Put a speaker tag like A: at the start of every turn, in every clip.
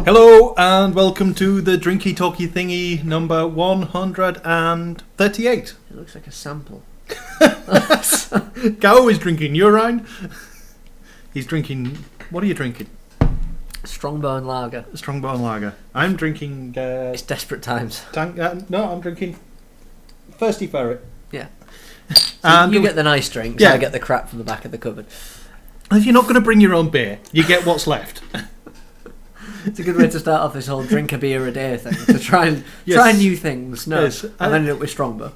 A: Hello and welcome to the Drinky Talky Thingy number 138.
B: It looks like a sample.
A: Gao is drinking urine. He's drinking... What are you drinking?
B: Strongbone lager.
A: Strongbone lager. I'm drinking...
B: It's desperate times.
A: No, I'm drinking Thirsty Ferret.
B: Yeah.
A: And
B: you get the nice drinks,
A: yeah.
B: I get the crap from the back of the cupboard.
A: If you're not going to bring your own beer, you get what's left.
B: It's a good way to start off this whole drink a beer a day thing. To try new things. No,
A: Yes.
B: I've ended up with Strongbow.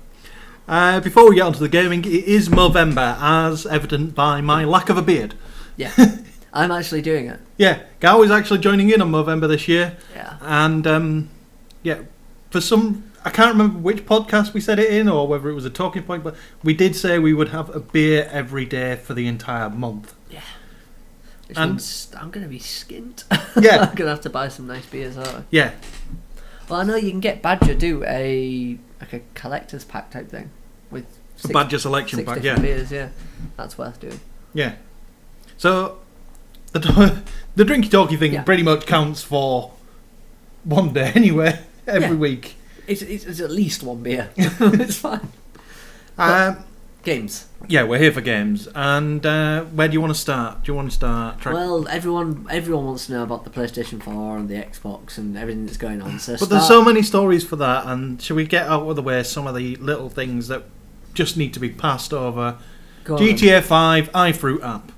A: Before we get onto the gaming, it is Movember, as evident by my lack of a beard.
B: Yeah. I'm actually doing it.
A: Yeah, Gao is actually joining in on Movember this year.
B: Yeah.
A: And, for some... I can't remember which podcast we said it in or whether it was a talking point, but we did say we would have a beer every day for the entire month.
B: Yeah. Which
A: And-
B: means I'm going to be skint.
A: Yeah.
B: I'm going to have to buy some nice beers, aren't I?
A: Yeah.
B: Well, I know you can get Badger do a collector's pack type thing with
A: A Badger selection
B: six
A: pack,
B: different
A: yeah.
B: beers, yeah. That's worth doing.
A: Yeah. So, the Drinky Talky thing
B: Yeah.
A: pretty much counts for one day anyway, every
B: Yeah.
A: week.
B: It's at least one beer. It's fine. Games.
A: Yeah, we're here for games. And where do you want to start? Do you want to start?
B: Well, everyone wants to know about the PlayStation 4 and the Xbox and everything that's going on.
A: But there's so many stories for that, and should we get out of the way some of the little things that just need to be passed over? GTA 5 iFruit app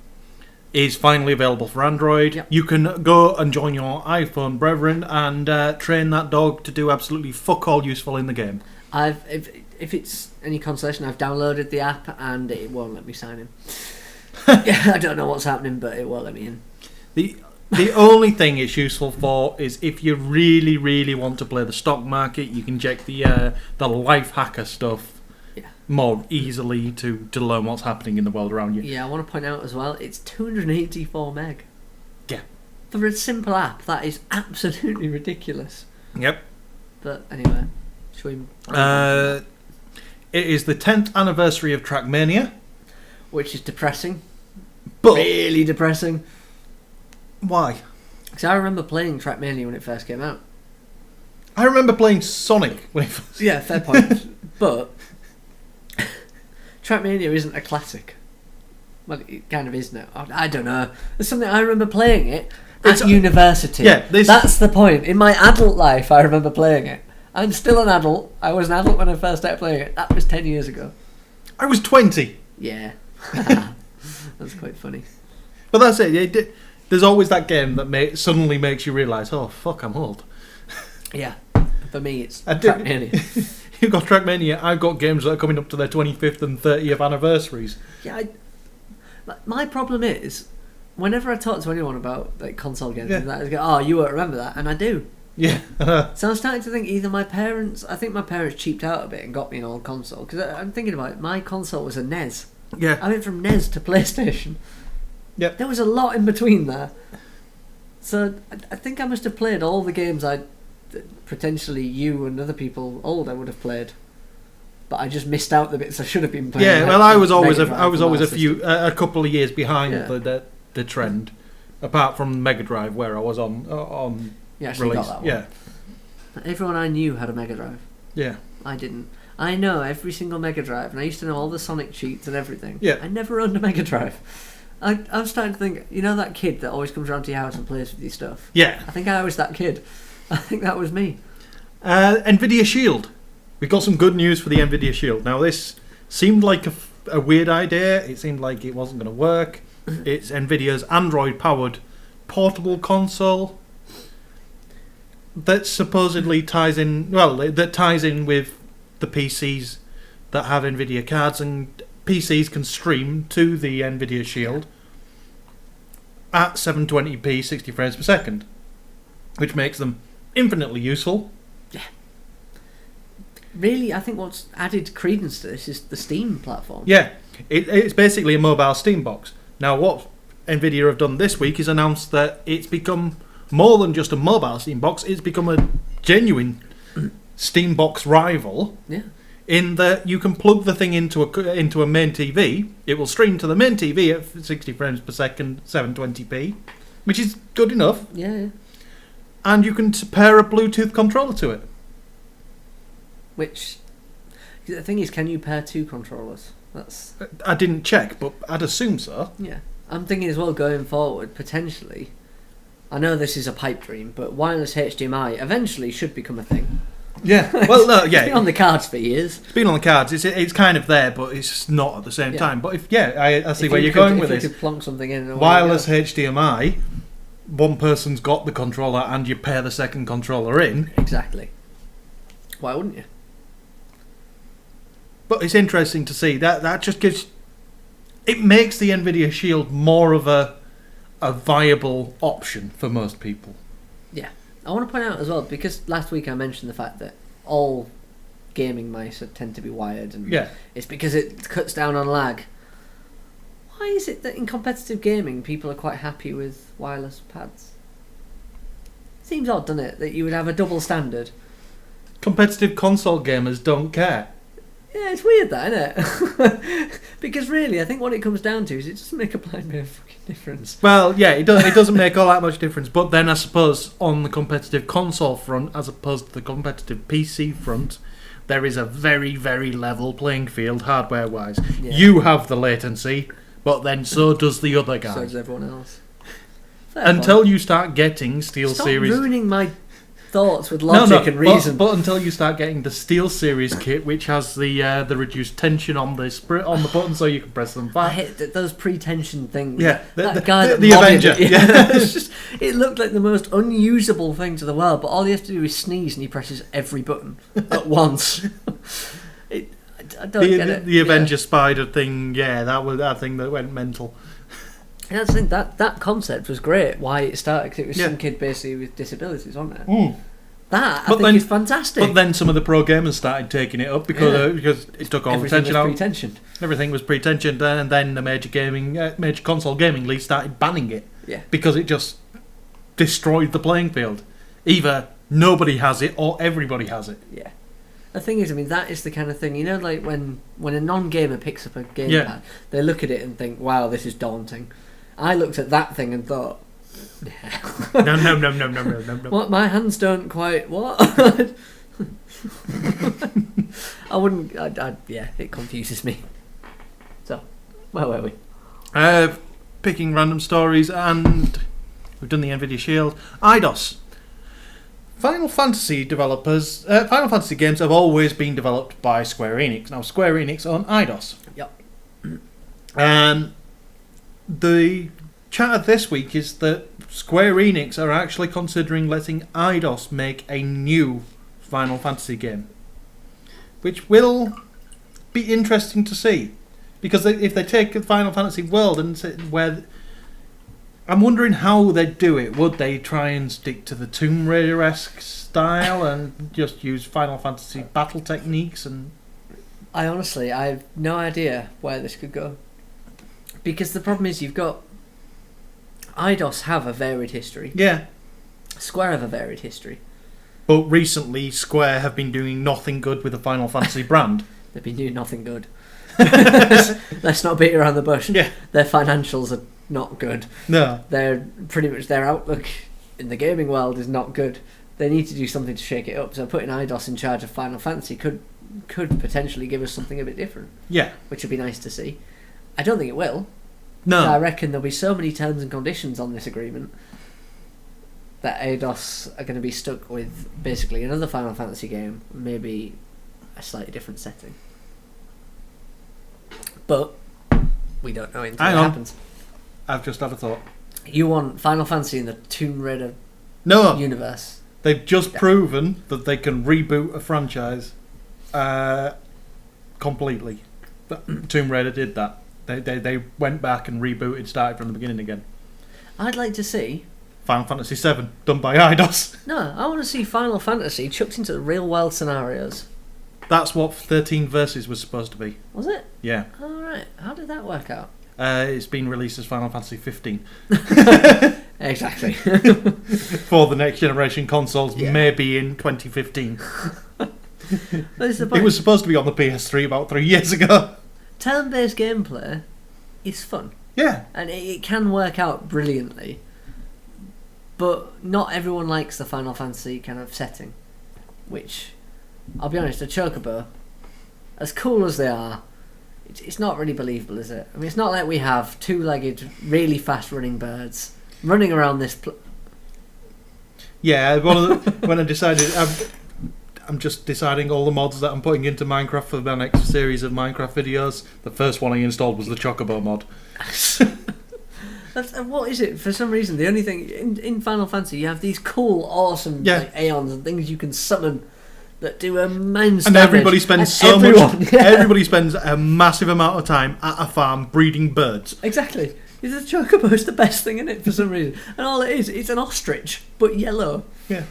A: is finally available for Android.
B: Yep.
A: You can go and join your iPhone brethren and train that dog to do absolutely fuck all useful in the game.
B: If it's any consolation, I've downloaded the app and it won't let me sign in. Yeah, I don't know what's happening, but it won't let me in.
A: The only thing it's useful for is if you really, really want to play the stock market, you can check the life hacker stuff more easily to learn what's happening in the world around you.
B: Yeah, I want to point out as well, it's 284 meg.
A: Yeah.
B: For a simple app, that is absolutely ridiculous.
A: Yep.
B: But anyway, should we...
A: It is the 10th anniversary of Trackmania.
B: Which is depressing.
A: But
B: Really depressing.
A: why?
B: Because I remember playing Trackmania when it first came out.
A: I remember playing Sonic when it first...
B: Yeah, fair point. But Trackmania isn't a classic. Well, it kind of is now. I don't know. There's something I remember playing it at university.
A: Yeah,
B: that's the point. In my adult life, I remember playing it. I'm still an adult. I was an adult when I first started playing it. That was 10 years ago.
A: I was 20.
B: Yeah. That's quite funny.
A: But that's it. There's always that game that suddenly makes you realise, oh, fuck, I'm old.
B: Yeah. For me, it's Trackmania.
A: You've got Trackmania. I've got games that are coming up to their 25th and 30th anniversaries.
B: Yeah, my problem is, whenever I talk to anyone about like console games, and that, I go, "Oh, you won't remember that," and I do.
A: Yeah.
B: So I'm starting to think either my parents cheaped out a bit and got me an old console, because I'm thinking about it. My console was a NES.
A: Yeah.
B: I went from NES to PlayStation.
A: Yep.
B: There was a lot in between there. So I think I must have played all the games potentially you and other people older would have played, but I just missed out the bits I should have been playing.
A: Yeah, well, I was always a couple of years behind
B: Yeah.
A: the trend, apart from Mega Drive where I was on
B: You actually
A: release.
B: got that one.
A: Yeah,
B: Everyone I knew had a Mega Drive.
A: yeah.
B: I didn't. I know every single Mega Drive, and I used to know all the Sonic cheats and everything.
A: Yeah.
B: I never owned a Mega Drive. I'm starting to think, you know that kid that always comes around to your house and plays with your stuff?
A: Yeah.
B: I think I was that kid. I think that was me.
A: NVidia Shield. We got some good news for the NVidia Shield. Now, this seemed like a weird idea. It seemed like it wasn't going to work. It's NVIDIA's Android-powered portable console that supposedly ties in with the PCs that have NVIDIA cards, and PCs can stream to the NVIDIA Shield at 720p 60 frames per second, which makes them infinitely useful.
B: Yeah. Really, I think what's added credence to this is the Steam platform.
A: Yeah, it's basically a mobile steambox. Now, what NVIDIA have done this week is announced that it's become more than just a mobile steambox. It's become a genuine steambox rival.
B: Yeah.
A: In that you can plug the thing into a main TV. It will stream to the main TV at 60 frames per second, 720p, which is good enough.
B: Yeah.
A: and you can pair a Bluetooth controller to it.
B: Which, the thing is, can you pair 2 controllers? That's
A: I didn't check, but I'd assume so.
B: yeah. I'm thinking as well going forward, potentially. I know this is a pipe dream, but wireless HDMI eventually should become a thing.
A: Yeah, well, no, yeah.
B: It's been on the cards for years.
A: It's been on the cards. It's kind of there, but it's just not at the same time. But I see where you're going with this.
B: If you could plonk something in.
A: Wireless HDMI, one person's got the controller and you pair the second controller in.
B: Exactly. Why wouldn't you?
A: But it's interesting to see. That just gives... It makes the NVidia Shield more of a viable option for most people.
B: Yeah. I want to point out as well, because last week I mentioned the fact that all gaming mice tend to be wired, and it's because it cuts down on lag. Why is it that in competitive gaming people are quite happy with wireless pads? Seems odd, doesn't it, that you would have a double standard?
A: Competitive console gamers don't care.
B: Yeah, it's weird that, isn't it? Because really, I think what it comes down to is it doesn't make a blind bit of fucking difference.
A: Well, yeah, it doesn't make all that much difference. But then I suppose on the competitive console front, as opposed to the competitive PC front, there is a very, very level playing field hardware-wise. Yeah. You have the latency, but then so does the other guy.
B: So does everyone else.
A: Until you start getting SteelSeries...
B: Stop ruining my thoughts with logic and reason.
A: But until you start getting the SteelSeries kit, which has the reduced tension on the button, so you can press them back.
B: I hate those pre-tension things.
A: Yeah,
B: the
A: Avenger. Yeah.
B: It looked like the most unusable thing to the world, but all you have to do is sneeze and he presses every button at once. I don't get it.
A: The Avenger spider thing, that was that thing that went mental.
B: And I think that concept was great. Why it started, 'cause it was some kid basically with disabilities, wasn't it?
A: Mm.
B: That I think is fantastic.
A: But then some of the pro gamers started taking it up because it took all the tension out. Everything was pre-tensioned, and then the major console gaming league started banning it.
B: Yeah.
A: Because it just destroyed the playing field. Either nobody has it or everybody has it.
B: Yeah. The thing is, I mean, that is the kind of thing, you know, like when a non-gamer picks up a gamepad, they look at it and think, "Wow, this is daunting." I looked at that thing and thought, No. What? My hands don't quite... What? I wouldn't... it confuses me. So, where were we?
A: Picking random stories, and we've done the NVidia Shield. IDOS. Final Fantasy developers... Final Fantasy games have always been developed by Square Enix. Now, Square Enix own IDOS.
B: Yep.
A: The chatter this week is that Square Enix are actually considering letting IDOS make a new Final Fantasy game, which will be interesting to see, because if they take the Final Fantasy world and where, I'm wondering how they'd do it. Would they try and stick to the Tomb Raider-esque style and just use Final Fantasy battle techniques? And
B: I have no idea where this could go. Because the problem is, you've got... IDOS have a varied history.
A: Yeah.
B: Square have a varied history.
A: But recently, Square have been doing nothing good with the Final Fantasy brand.
B: They've been doing nothing good. Let's not beat around the bush.
A: Yeah.
B: Their financials are not good.
A: No.
B: They're pretty much... Their outlook in the gaming world is not good. They need to do something to shake it up. So putting IDOS in charge of Final Fantasy could potentially give us something a bit different.
A: Yeah.
B: Which would be nice to see. I don't think it will.
A: No.
B: I reckon there'll be so many terms and conditions on this agreement that IDOS are going to be stuck with basically another Final Fantasy game, maybe a slightly different setting. But we don't know until it happens.
A: I've just had a thought.
B: You want Final Fantasy in the Tomb Raider universe?
A: They've just proven that they can reboot a franchise completely. Tomb Raider did that. They went back and rebooted, started from the beginning again.
B: I'd like to see
A: Final Fantasy VII done by IDOS.
B: No, I want to see Final Fantasy chucked into the real world scenarios. That's
A: what 13 Versus was supposed to be.
B: Was it?
A: Yeah.
B: Alright, how did that work out?
A: It's been released as Final Fantasy 15.
B: Exactly.
A: For the next generation consoles, maybe in 2015. It was supposed to be on the PS3 about 3 years ago.
B: Turn-based gameplay is fun.
A: Yeah.
B: And it can work out brilliantly. But not everyone likes the Final Fantasy kind of setting, which, I'll be honest, a chocobo, as cool as they are, it's not really believable, is it? I mean, it's not like we have two-legged, really fast-running birds running around this...
A: Yeah, when I decided... I'm just deciding all the mods that I'm putting into Minecraft for the next series of Minecraft videos. The first one I installed was the Chocobo mod.
B: What is it? For some reason, the only thing... In Final Fantasy, you have these cool, awesome like, Aeons and things you can summon that do immense
A: and
B: damage.
A: Everybody spends everybody spends a massive amount of time at a farm breeding birds.
B: Exactly. The Chocobo is the best thing in it for some reason. And all it is, it's an ostrich, but yellow.
A: Yeah.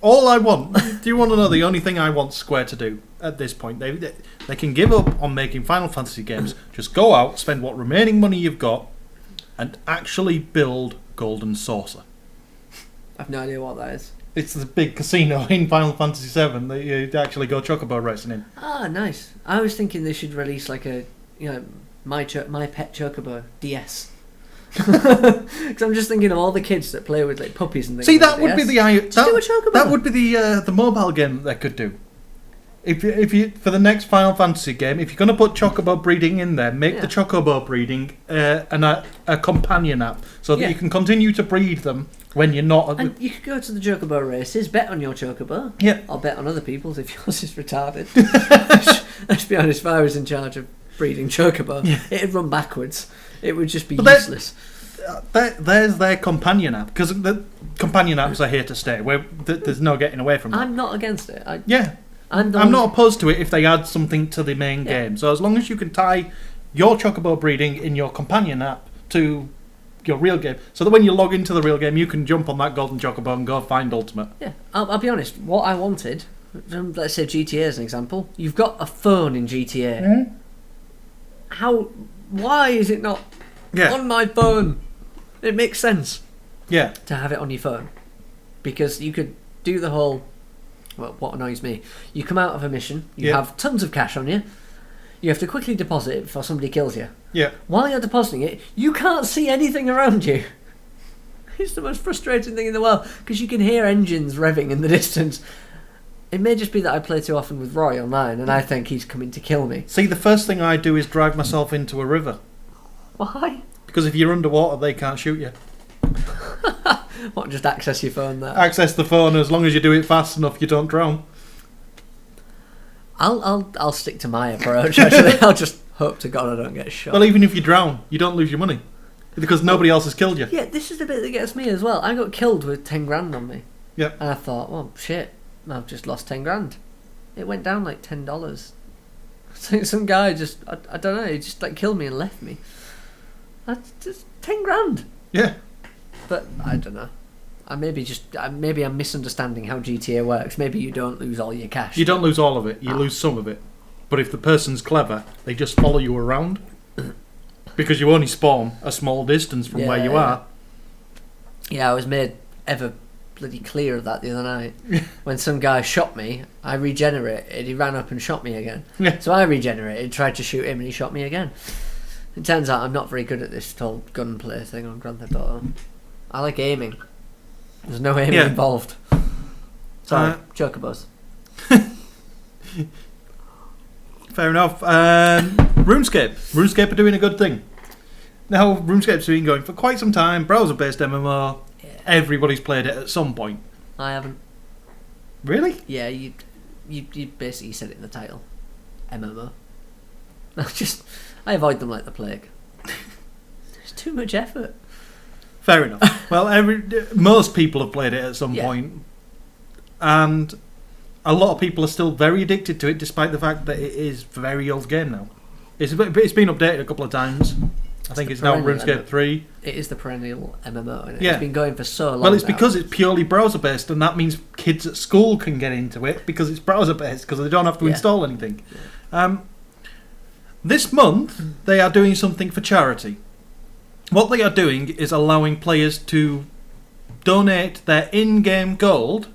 A: All I want... Do you want to know the only thing I want Square to do at this point? They can give up on making Final Fantasy games. Just go out, spend what remaining money you've got, and actually build Golden Saucer.
B: I've no idea what that is.
A: It's the big casino in Final Fantasy VII that you actually go chocobo racing in.
B: Ah, nice. I was thinking they should release like a, My Pet Chocobo DS. Because I'm just thinking of all the kids that play with like puppies and things.
A: See, that would be
B: that
A: would be the mobile game that they could do. If you for the next Final Fantasy game, if you're going to put chocobo breeding in there, make the chocobo breeding a companion app so that you can continue to breed them when you're not.
B: And you could go to the chocobo races, bet on your chocobo.
A: Yeah,
B: I'll bet on other people's if yours is retarded. Let's be honest, if I was in charge of breeding chocobo, it'd run backwards. It would just be useless.
A: There's their companion app, because the companion apps are here to stay. There's no getting away from them.
B: I'm not against it.
A: I'm not opposed to it if they add something to the main game. So as long as you can tie your chocobo breeding in your companion app to your real game, so that when you log into the real game, you can jump on that golden chocobo and go find Ultimate.
B: Yeah, I'll be honest. What I wanted, let's say GTA as an example, you've got a phone in GTA.
A: Mm-hmm.
B: Why is it not on my phone? It makes sense.
A: Yeah.
B: To have it on your phone, because you could do the whole. Well, what annoys me, you come out of a mission, you have tons of cash on you, you have to quickly deposit it before somebody kills you.
A: Yeah.
B: While you're depositing it, you can't see anything around you. It's the most frustrating thing in the world, because you can hear engines revving in the distance. It may just be that I play too often with Roy online, and I think he's coming to kill me.
A: See, the first thing I do is drive myself into a river.
B: Why?
A: Because if you're underwater, they can't shoot you.
B: What, just access your phone there?
A: Access the phone, as long as you do it fast enough, you don't drown.
B: I'll stick to my approach, actually. I'll just hope to God I don't get shot.
A: Well, even if you drown, you don't lose your money. Because nobody else has killed you.
B: Yeah, this is the bit that gets me as well. I got killed with 10 grand on me.
A: Yep.
B: And I thought, well, shit, I've just lost 10 grand. It went down like $10. So some guy just, I don't know, he just like killed me and left me. That's just 10 grand.
A: Yeah.
B: But I don't know. Maybe I'm misunderstanding how GTA works. Maybe you don't lose all your cash.
A: You don't lose all of it. You lose some of it. But if the person's clever, they just follow you around. Because you only spawn a small distance from where you are.
B: Yeah, I was made ever bloody clear of that the other night. When some guy shot me, I regenerated. He ran up and shot me again.
A: Yeah.
B: So I regenerated, tried to shoot him, and he shot me again. It turns out I'm not very good at this whole gunplay thing on Grand Theft Auto. I like aiming. There's no aiming involved. Sorry, chocobos.
A: Fair enough. RuneScape. RuneScape are doing a good thing. Now, RuneScape's been going for quite some time. Browser-based MMO. Yeah. Everybody's played it at some point.
B: I haven't.
A: Really?
B: Yeah, you basically said it in the title. MMO. I avoid them like the plague. It's too much effort.
A: Fair enough. Well, most people have played it at some point, and a lot of people are still very addicted to it, despite the fact that it is a very old game now. It's been updated a couple of times. I think it's now RuneScape 3.
B: It is the perennial MMO, isn't it? Yeah. It's been going for so long.
A: Well, it's because it's purely browser-based, and that means kids at school can get into it because it's browser-based, because they don't have to install anything. This month, they are doing something for charity. What they are doing is allowing players to donate their in-game gold,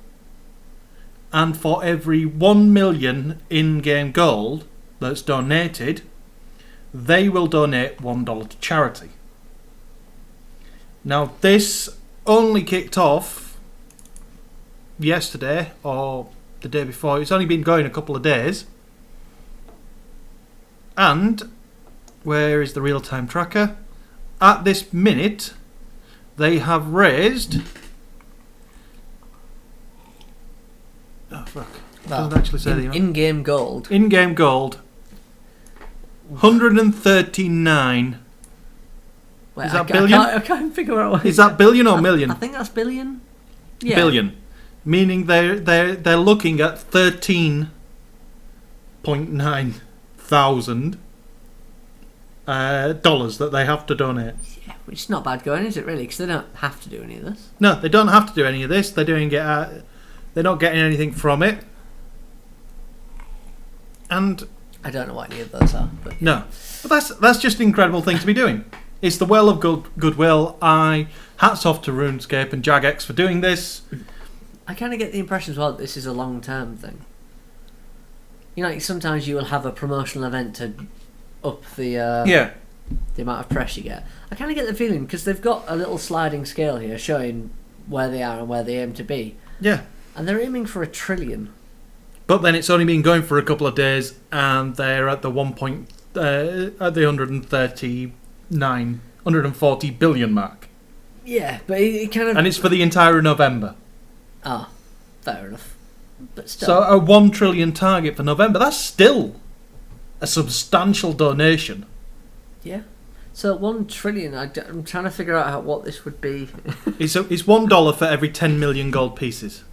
A: and for every 1 million in-game gold that's donated, they will donate $1 to charity. Now, this only kicked off yesterday or the day before. It's only been going a couple of days. And where is the real-time tracker? At this minute, they have raised... Oh, fuck. It doesn't actually say the amount.
B: In-game gold.
A: In-game gold. 139.
B: Wait,
A: Is that billion?
B: I can't figure out what
A: Is that billion or million?
B: I think that's billion. Yeah.
A: Billion. Meaning they're looking at 13.9 thousand dollars that they have to donate.
B: Yeah, which is not bad going, is it really? Because they don't have to do any of this.
A: No, they don't have to do any of this. They're doing it. They're not getting anything from it. And
B: I don't know what any of those are. But
A: no, but that's just an incredible thing to be doing. It's the well of goodwill. Hats off to RuneScape and Jagex for doing this.
B: I kind of get the impression as well that this is a long-term thing. You know, like sometimes you will have a promotional event to up the amount of press you get. I kind of get the feeling, because they've got a little sliding scale here showing where they are and where they aim to be.
A: Yeah.
B: And they're aiming for 1 trillion.
A: But then it's only been going for a couple of days, and they're at the at the 140 billion mark.
B: Yeah, but it kind of...
A: And it's for the entire November.
B: Ah, fair enough. But still.
A: So a 1 trillion target for November, that's still a substantial donation.
B: Yeah. So 1 trillion, I'm trying to figure out what this would be.
A: It's $1 for every 10 million gold pieces.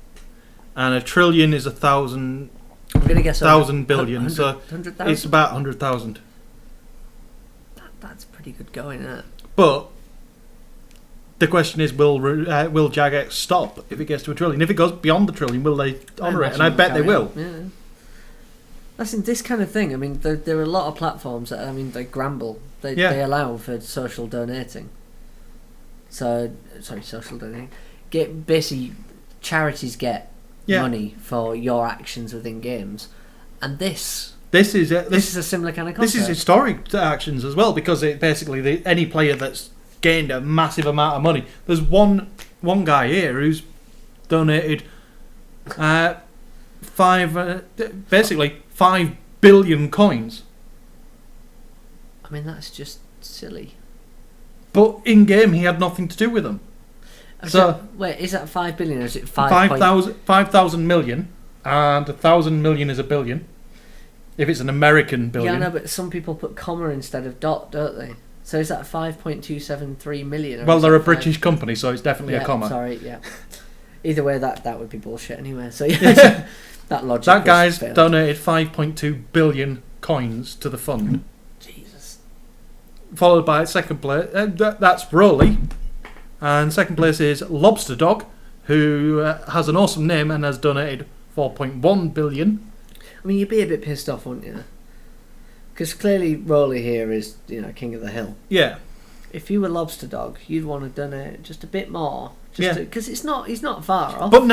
A: And a trillion is 1,000...
B: I'm going to guess...
A: 1,000 billion,
B: 100,
A: so
B: 100,000?
A: it's about 100,000.
B: That's pretty good going, isn't it?
A: But the question is, will Jagex stop if it gets to 1 trillion? If it goes beyond the trillion, will they honour it? And I bet they will.
B: Yeah. That's in this kind of thing. I mean, there are a lot of platforms that, I mean, they grumble. They allow for social donating. So, sorry, social donating. Basically, charities get money for your actions within games, and this is a similar kind of concept.
A: This is historic actions as well, because it basically any player that's gained a massive amount of money. There's one guy here who's donated 5 billion coins.
B: I mean, that's just silly.
A: But in game, he had nothing to do with them. So
B: wait, is that 5 billion or is it
A: 5,000 million, and 1,000 million is a billion. If it's an American billion.
B: Yeah, I know, but some people put comma instead of dot, don't they? So is that 5.273 million?
A: Well, they're a British company, so it's definitely a comma.
B: Sorry, yeah. Either way, that would be bullshit anyway. So yeah, that logic.
A: That guy's donated 5.2 billion coins to the fund.
B: Jesus.
A: Followed by second place. That's Rolly. And second place is Lobster Dog, who has an awesome name and has donated 4.1 billion.
B: I mean, you'd be a bit pissed off, wouldn't you? Because clearly Rolly here is, king of the hill.
A: Yeah.
B: If you were Lobster Dog, you'd want to donate just a bit more. Because he's not far off.
A: But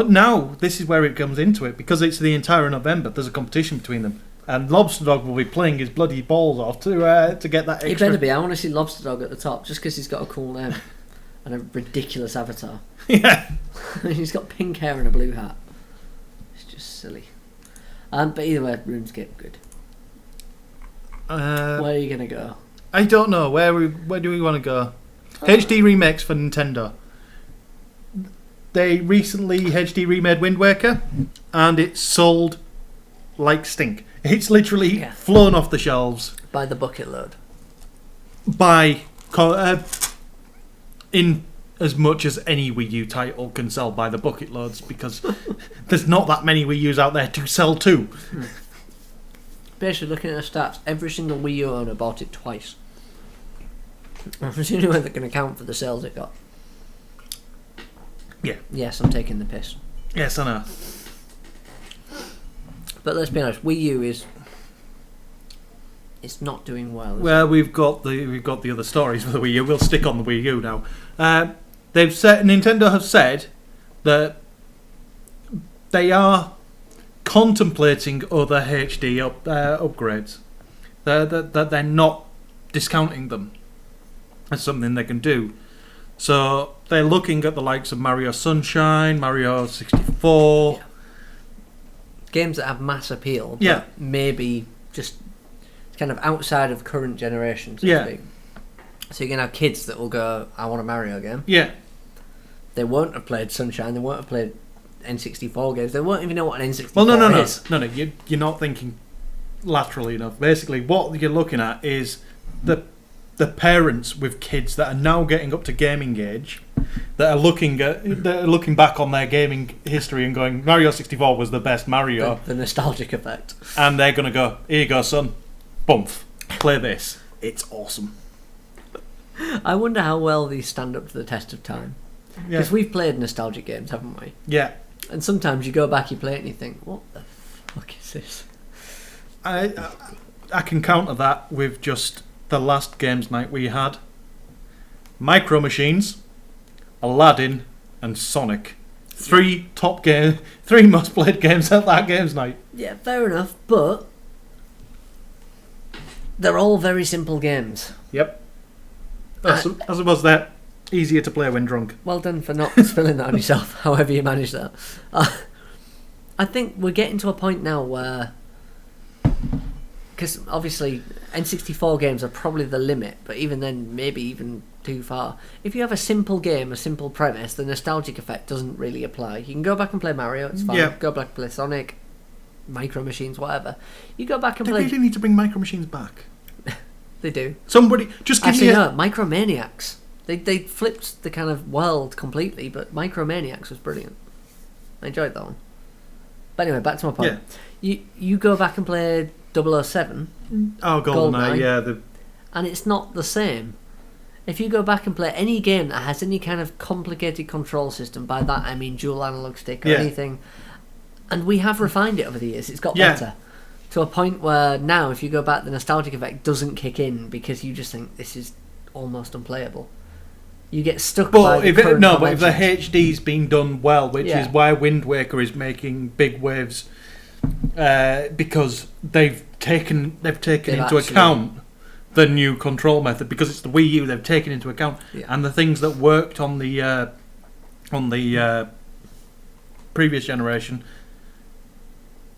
A: now, this is where it comes into it, because it's the entire November, there's a competition between them. And Lobster Dog will be playing his bloody balls off to get that extra...
B: He better be. I want to see Lobster Dog at the top, just because he's got a cool name. And a ridiculous avatar.
A: Yeah.
B: He's got pink hair and a blue hat. It's just silly. But either way, RuneScape good. Where are you going to go?
A: I don't know. Where do we want to go? HD remakes for Nintendo. They recently HD remade Wind Waker, and it sold like stink. It's literally flown off the shelves.
B: By the bucket load.
A: In as much as any Wii U title can sell by the bucket loads, because there's not that many Wii U's out there to sell to.
B: Basically, looking at the stats, every single Wii U owner bought it twice. I'm assuming they're going to count for the sales it got.
A: Yeah.
B: Yes, I'm taking the piss.
A: Yes, I know.
B: But let's be honest, Wii U it's not doing well.
A: Well, we've got the other stories for the Wii U. We'll stick on the Wii U now. Nintendo have said that they are contemplating other HD upgrades. That they're not discounting them as something they can do. So they're looking at the likes of Mario Sunshine, Mario 64.
B: Yeah. Games that have mass appeal, but
A: Yeah.
B: maybe just kind of outside of current generations. So to speak. So you can have kids that will go, I want a Mario game.
A: Yeah.
B: They won't have played Sunshine, they won't have played N64 games, they won't even know what an N64
A: Well, no.
B: is.
A: No, you're not thinking laterally enough. Basically, what you're looking at is the parents with kids that are now getting up to gaming age, that are looking back on their gaming history and going, Mario 64 was the best Mario.
B: The nostalgic effect.
A: And they're going to go, here you go, son. Bump. Play this. It's awesome.
B: I wonder how well these stand up to the test of time.
A: Yeah.
B: Because we've played nostalgic games, haven't we?
A: Yeah.
B: And sometimes you go back, you play it and you think, what the fuck is this?
A: I can counter that with just the last games night we had. Micro Machines, Aladdin, and Sonic. Three most played games at that games night.
B: Yeah, fair enough, but they're all very simple games.
A: Yep. As it was that easier to play when drunk.
B: Well done for not spilling that on yourself, however you managed that. I think we're getting to a point now where, because obviously N64 games are probably the limit, but even then maybe even too far. If you have a simple game, a simple premise, the nostalgic effect doesn't really apply. You can go back and play Mario, it's fine.
A: Yeah.
B: Go back and play Sonic, Micro Machines, whatever. You go back and
A: They
B: play...
A: really need to bring Micro Machines back.
B: They do.
A: Somebody, just give
B: Actually,
A: me
B: no, Micromaniacs. They flipped the kind of world completely, but Micromaniacs was brilliant. I enjoyed that one. But anyway, back to my point.
A: Yeah.
B: You go back and play 007,
A: Oh, GoldenEye, yeah.
B: and it's not the same. If you go back and play any game that has any kind of complicated control system, by that I mean dual analog stick or anything, and we have refined it over the years, it's got better. To a point where now, if you go back, the nostalgic effect doesn't kick in because you just think this is almost unplayable. You get stuck by the current
A: but if the
B: conventions.
A: HD's been done well, which is why Wind Waker is making big waves, because they've taken into account the new control method, because it's the Wii U. They've taken into account and the things that worked on the previous generation,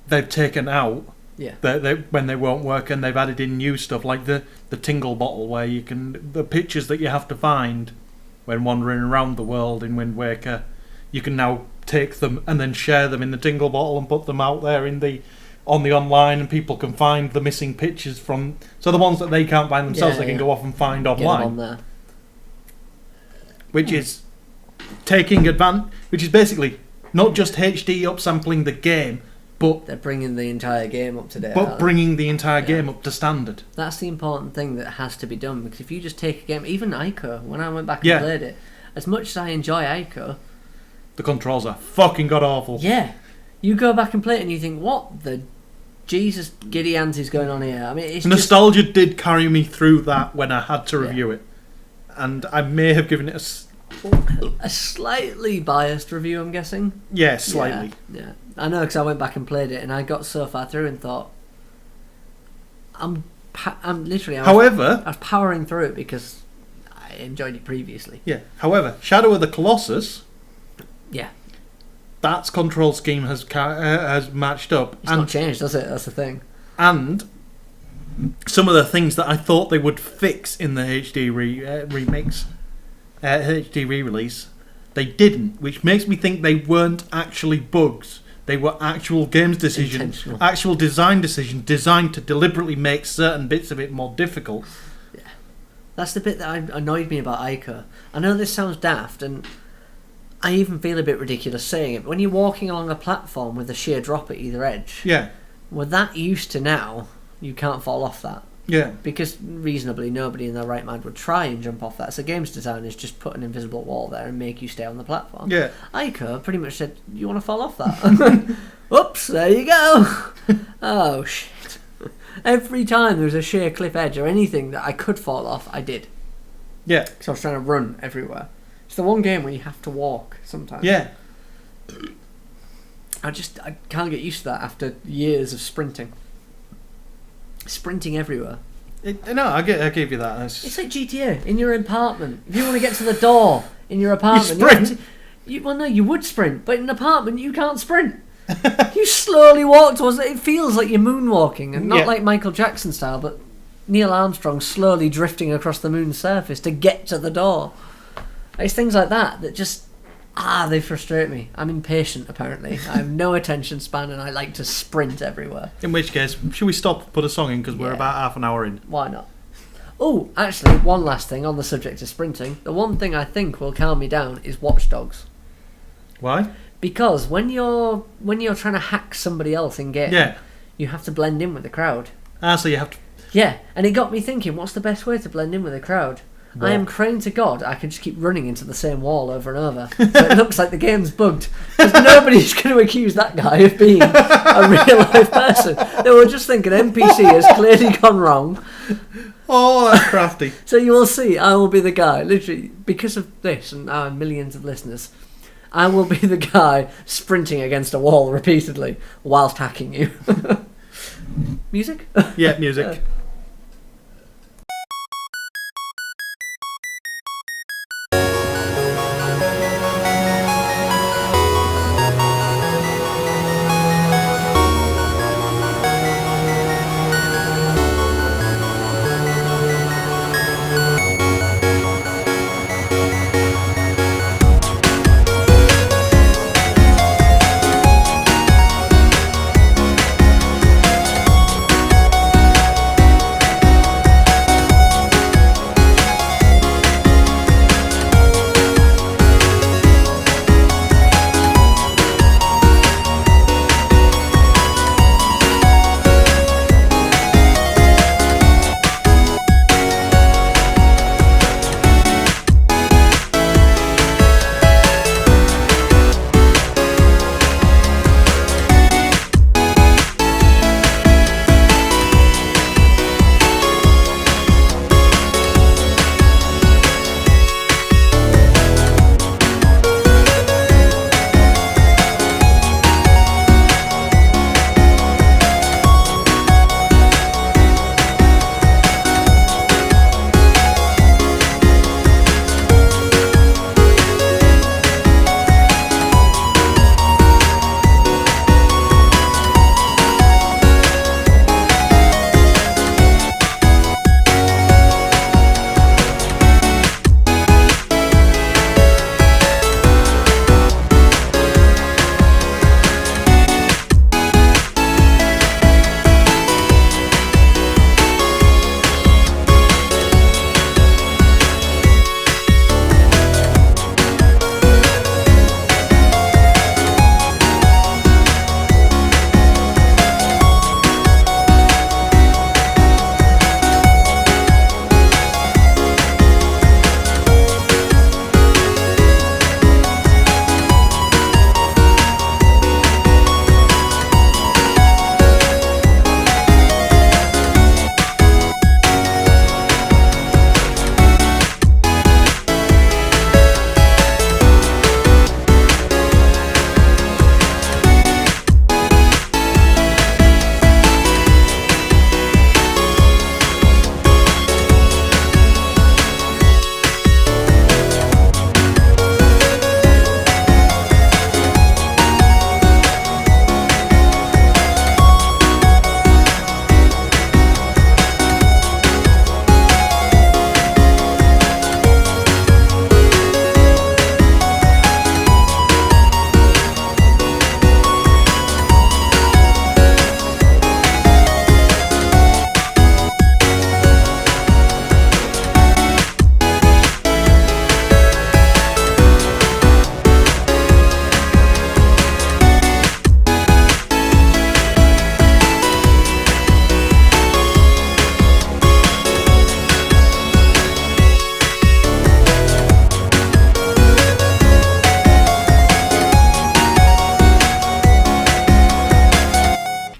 A: they've taken out. When they won't work, and they've added in new stuff like the tingle bottle, where you can, the pictures that you have to find when wandering around the world in Wind Waker, you can now take them and then share them in the tingle bottle and put them out there on the online, and people can find the missing pictures from, so the ones that they can't find themselves, they can go off and find online.
B: Get them on there.
A: Which is taking advantage, which is basically not just HD upsampling the game, but
B: they're bringing the entire game up to date.
A: But bringing the entire game up to standard.
B: That's the important thing that has to be done, because if you just take a game, even Ico, when I went back and played it, as much as I enjoy Ico,
A: the controls are fucking god awful.
B: Yeah, you go back and play it and you think, what the Jesus giddy hands is going on here? I mean, it's
A: nostalgia did carry me through that when I had to review it, and I may have given it
B: a slightly biased review, I'm guessing.
A: Yeah, slightly.
B: Yeah. I know, because I went back and played it, and I got so far through and thought, I'm literally. I was powering through it because I enjoyed it previously.
A: Yeah. However, Shadow of the Colossus.
B: Yeah.
A: That's control scheme has matched up.
B: It's not changed, does it? That's the thing.
A: And some of the things that I thought they would fix in the HD remix, HD re-release, they didn't, which makes me think they weren't actually bugs. They were actual games decisions, actual design decisions designed to deliberately make certain bits of it more difficult.
B: Yeah. That's the bit that annoyed me about Ico. I know this sounds daft, and I even feel a bit ridiculous saying it, but when you're walking along a platform with a sheer drop at either edge, we're that used to now, you can't fall off that.
A: Yeah.
B: Because reasonably nobody in their right mind would try and jump off that. So games designers just put an invisible wall there and make you stay on the platform.
A: Yeah.
B: Ico pretty much said, you want to fall off that? Oops, there you go. Oh, shit. Every time there was a sheer cliff edge or anything that I could fall off, I did.
A: Yeah.
B: Because I was trying to run everywhere. It's the one game where you have to walk sometimes.
A: Yeah.
B: I can't get used to that after years of sprinting. Sprinting everywhere.
A: I gave you that.
B: It's like GTA in your apartment. If you want to get to the door in your apartment,
A: you sprint.
B: no, you would sprint, but in an apartment you can't sprint. You slowly walk towards it. It feels like you're moonwalking, and not like Michael Jackson style, but Neil Armstrong slowly drifting across the moon's surface to get to the door. It's things like that just they frustrate me. I'm impatient, apparently. I have no attention span, and I like to sprint everywhere.
A: In which case, should we stop, put a song in, because we're about half an hour in?
B: Why not? Oh, actually, one last thing on the subject of sprinting. The one thing I think will calm me down is Watch Dogs.
A: Why?
B: Because when you're trying to hack somebody else in game, you have to blend in with the crowd.
A: So you have to...
B: Yeah, and it got me thinking, what's the best way to blend in with the crowd? I am praying to God I can just keep running into the same wall over and over. So it looks like the game's bugged. Because nobody's going to accuse that guy of being a real-life person. They will just think an NPC has clearly gone wrong.
A: Oh, that's crafty.
B: So you will see, I will be the guy, literally, because of this and our millions of listeners, I will be the guy sprinting against a wall repeatedly whilst hacking you. Music?
A: Yeah, music.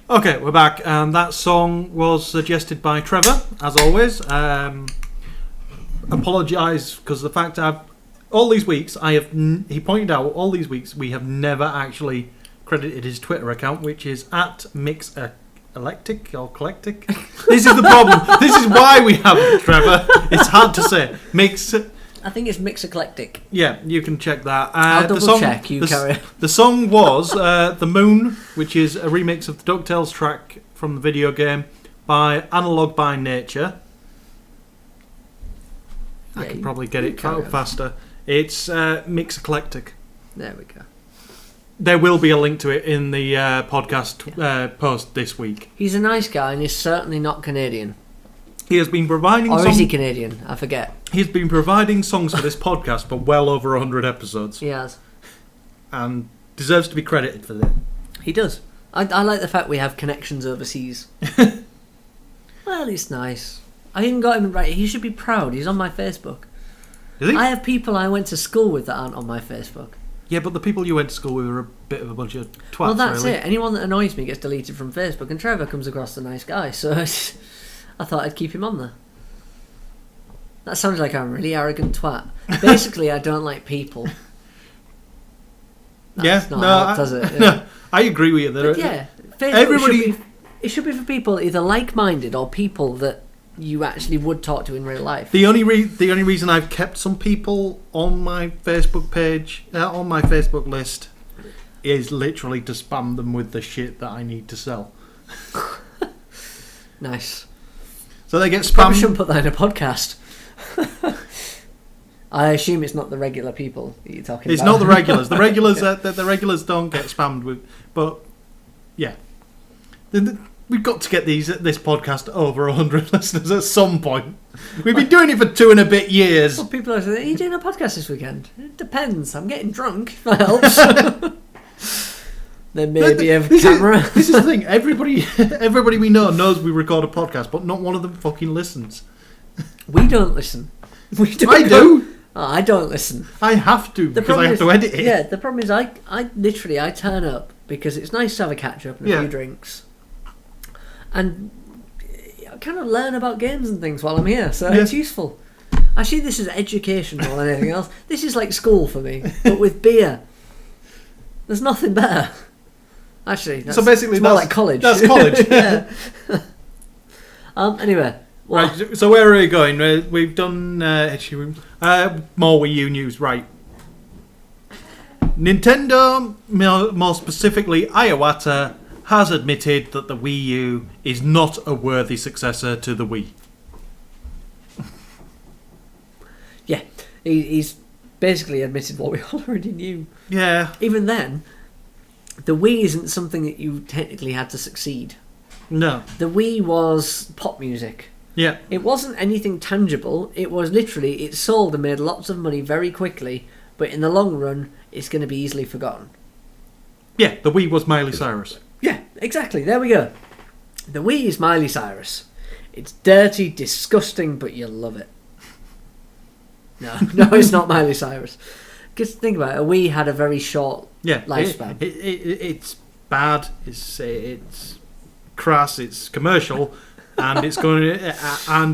A: Okay, we're back, and that song was suggested by Trevor, as always. Apologise, because the fact all these weeks, he pointed out, all these weeks, we have never actually credited his Twitter account, which is at Electric or eclectic? This is the problem. This is why we have it, Trevor. It's hard to say.
B: I think it's mix eclectic.
A: Yeah, you can check that.
B: I'll double check. You carry on.
A: The song was The Moon, which is a remix of the DuckTales track from the video game by Analog by Nature. I can probably get it out faster. It's mix eclectic.
B: There we go.
A: There will be a link to it in the podcast post this week.
B: He's a nice guy and he's certainly not Canadian.
A: He has been providing...
B: Or is he Canadian? I forget.
A: He's been providing songs for this podcast for well over 100 episodes.
B: He has.
A: And deserves to be credited for that.
B: He does. I like the fact we have connections overseas. Well, it's nice. I even got him right. He should be proud. He's on my Facebook.
A: Is he?
B: I have people I went to school with that aren't on my Facebook.
A: Yeah, but the people you went to school with are a bit of a bunch of twats,
B: well, that's
A: really.
B: it. Anyone that annoys me gets deleted from Facebook, and Trevor comes across a nice guy, so I thought I'd keep him on there. That sounds like I'm a really arrogant twat. Basically, I don't like people. That's not how it does it. Yeah.
A: No, I agree with you.
B: But yeah, Facebook it should be for people either like-minded or people that you actually would talk to in real life.
A: The only reason I've kept some people on my Facebook page, on my Facebook list, is literally to spam them with the shit that I need to sell.
B: Nice.
A: So they get spammed.
B: Probably shouldn't put that in a podcast. I assume it's not the regular people that you're talking about.
A: It's not the regulars. The regulars the regulars don't get spammed with. But yeah, we've got to get this podcast over 100 listeners at some point. We've been doing it for 2 and a bit years.
B: Well, people are saying, "Are you doing a podcast this weekend?" It depends. I'm getting drunk. If that helps. There may be a camera.
A: This is the thing. Everybody we know knows we record a podcast, but not one of them fucking listens.
B: We don't listen.
A: I do.
B: Oh, I don't listen.
A: I have to because I have to edit it.
B: Yeah, the problem is I literally turn up because it's nice to have a catch up and a few drinks, and I kind of learn about games and things while I'm here, so it's useful. I see this as education more than anything else. This is like school for me, but with beer. There's nothing better. Actually, that's,
A: so basically,
B: it's more like college.
A: That's college.
B: Yeah. Anyway.
A: Right, so where are we going? We've done more Wii U news, right? Nintendo, more specifically Iwata, has admitted that the Wii U is not a worthy successor to the Wii.
B: Yeah, he's basically admitted what we already knew.
A: Yeah.
B: Even then, the Wii isn't something that you technically had to succeed.
A: No.
B: The Wii was pop music.
A: Yeah.
B: It wasn't anything tangible. It was literally, it sold and made lots of money very quickly, but in the long run, it's going to be easily forgotten.
A: Yeah, the Wii was Miley Cyrus.
B: Yeah, exactly. There we go. The Wii is Miley Cyrus. It's dirty, disgusting, but you love it. No, it's not Miley Cyrus. Because think about it, a Wii had a very short lifespan.
A: It's bad. It's crass. It's commercial. And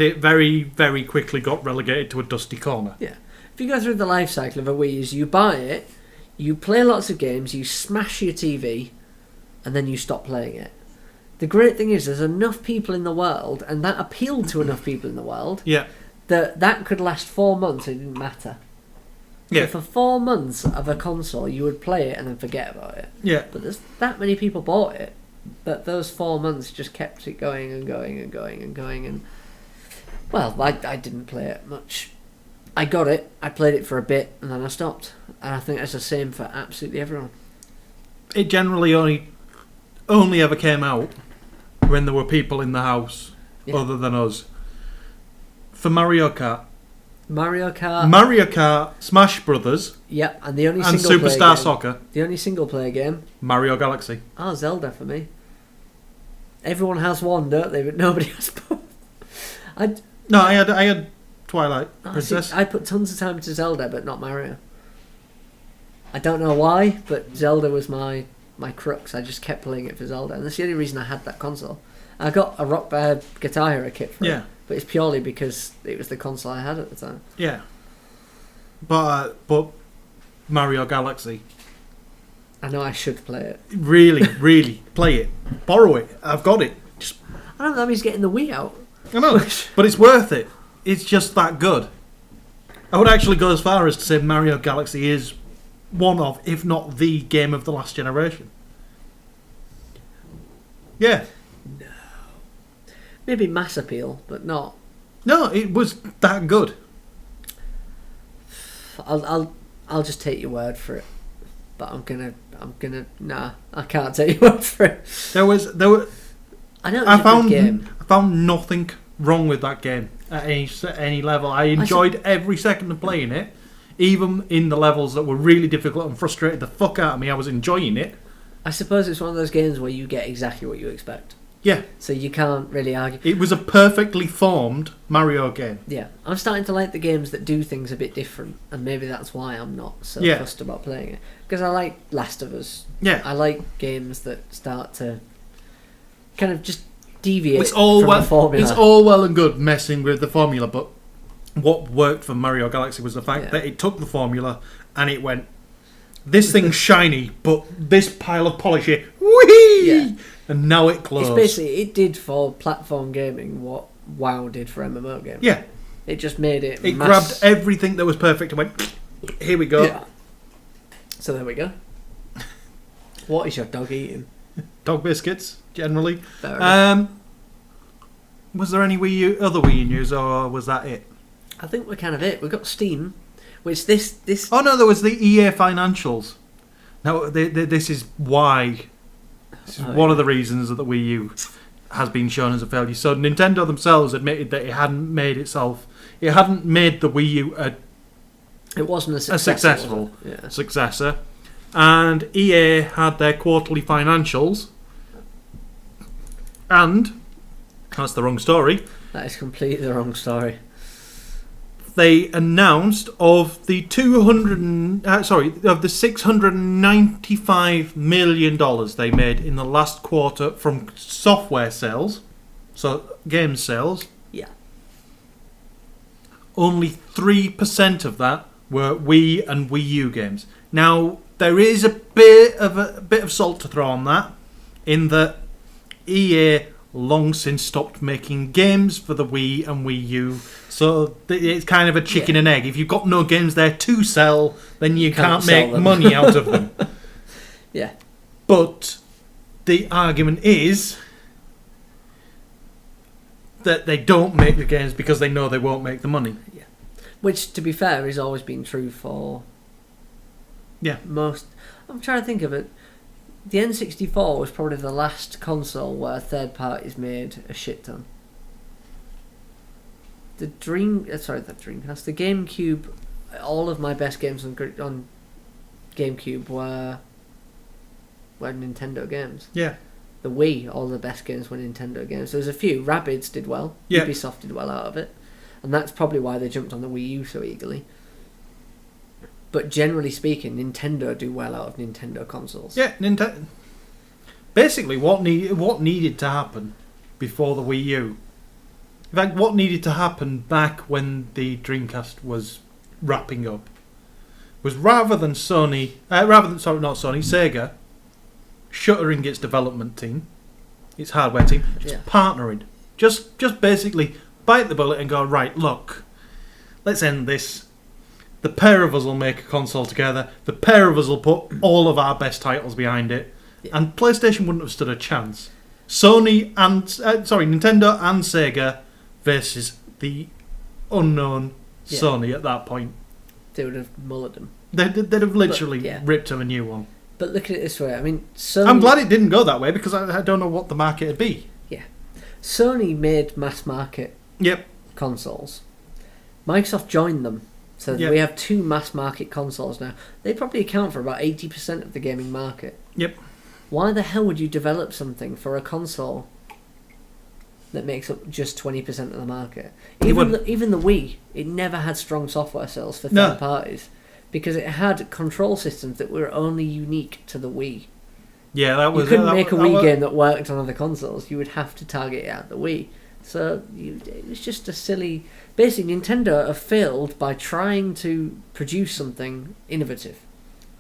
A: it very, very quickly got relegated to a dusty corner.
B: Yeah. If you go through the life cycle of a Wii, is you buy it, you play lots of games, you smash your TV, and then you stop playing it. The great thing is there's enough people in the world, and that appealed to enough people in the world, that could last 4 months, it didn't matter.
A: Yeah.
B: So for 4 months of a console, you would play it and then forget about it.
A: Yeah.
B: But there's that many people bought it, that those 4 months just kept it going and going and going and going. And well, I didn't play it much. I got it, I played it for a bit, and then I stopped. And I think that's the same for absolutely everyone.
A: It generally only ever came out when there were people in the house other than us. For Mario Kart, Smash Brothers,
B: yep, and the only
A: and
B: single
A: Superstar
B: player game,
A: Soccer,
B: the only single player game,
A: Mario Galaxy.
B: Oh, Zelda for me. Everyone has one, don't they? But nobody has both. I
A: had Twilight Princess.
B: See, I put tons of time into Zelda, but not Mario. I don't know why, but Zelda was my crux. I just kept playing it for Zelda, and that's the only reason I had that console. I got a Rock Band Guitar Hero kit for it, but it's purely because it was the console I had at the time.
A: Yeah. But Mario Galaxy.
B: I know I should play it.
A: Really, really play it. Borrow it. I've got it.
B: I don't know. He's getting the Wii out.
A: I know, but it's worth it. It's just that good. I would actually go as far as to say Mario Galaxy is one of, if not the game of the last generation. Yeah.
B: No. Maybe mass appeal, but not.
A: No, it was that good.
B: I'll just take your word for it. But I'm gonna nah, I can't take your word for it.
A: There were.
B: I know it was a good game.
A: I found nothing wrong with that game at any level. I enjoyed every second of playing it, even in the levels that were really difficult and frustrated the fuck out of me. I was enjoying it.
B: I suppose it's one of those games where you get exactly what you expect.
A: Yeah.
B: So you can't really argue.
A: It was a perfectly formed Mario game.
B: Yeah. I'm starting to like the games that do things a bit different, and maybe that's why I'm not so fussed about playing it. Because I like Last of Us.
A: Yeah.
B: I like games that start to kind of just deviate from the formula.
A: It's all well and good messing with the formula, but what worked for Mario Galaxy was the fact that it took the formula and it went, this thing's shiny, but this pile of polish here, whee! Yeah. And now it closed.
B: It's basically, it did for platform gaming what WoW did for MMO gaming.
A: Yeah.
B: It just made it
A: grabbed everything that was perfect and went, here we go. Yeah.
B: So there we go. What is your dog eating?
A: Dog biscuits, generally.
B: Fair enough.
A: Was there any other Wii U news, or was that it?
B: I think we're kind of it. We've got Steam, which this...
A: Oh no, there was the EA financials. Now, this is why... This is one of the reasons that the Wii U has been shown as a failure. So Nintendo themselves admitted that it hadn't made the Wii U
B: it wasn't
A: a successful successor. And EA had their quarterly financials, and that's the wrong story.
B: That is completely the wrong story.
A: They announced of the $695 million they made in the last quarter from software sales, so game sales.
B: Yeah.
A: Only 3% of that were Wii and Wii U games. Now there is a bit of salt to throw on that, in that EA long since stopped making games for the Wii and Wii U, so it's kind of a chicken and egg. If you've got no games there to sell, then you can't make money out of them.
B: Yeah.
A: But the argument is that they don't make the games because they know they won't make the money.
B: Yeah. Which, to be fair, has always been true for most... I'm trying to think of it. The N64 was probably the last console where third parties made a shit ton. The Dreamcast, the GameCube. All of my best games on GameCube were Nintendo games.
A: Yeah.
B: The Wii, all the best games were Nintendo games. There was a few. Rabbids did well.
A: Yeah.
B: Ubisoft did well out of it, and that's probably why they jumped on the Wii U so eagerly. But generally speaking, Nintendo do well out of Nintendo consoles.
A: Yeah, Nintendo. Basically, what needed to happen before the Wii U? In fact, what needed to happen back when the Dreamcast was wrapping up was Sega shuttering its development team, its hardware team, partnering, just basically bite the bullet and go, right, look, let's end this. The pair of us will make a console together. The pair of us will put all of our best titles behind it. Yeah. And PlayStation wouldn't have stood a chance. Nintendo and Sega versus the unknown Sony at that point.
B: They would have mullered them.
A: They'd have literally ripped them a new one.
B: But look at it this way. I mean, Sony...
A: I'm glad it didn't go that way, because I don't know what the market would be.
B: Yeah. Sony made mass market consoles. Microsoft joined them. So we have two mass market consoles now. They probably account for about 80% of the gaming market.
A: Yep.
B: Why the hell would you develop something for a console that makes up just 20% of the market? Even the Wii, it never had strong software sales for third parties, because it had control systems that were only unique to the Wii.
A: Yeah, that was.
B: You couldn't make a Wii game that worked on other consoles. You would have to target it at the Wii. So it was just a silly... Basically, Nintendo have failed by trying to produce something innovative.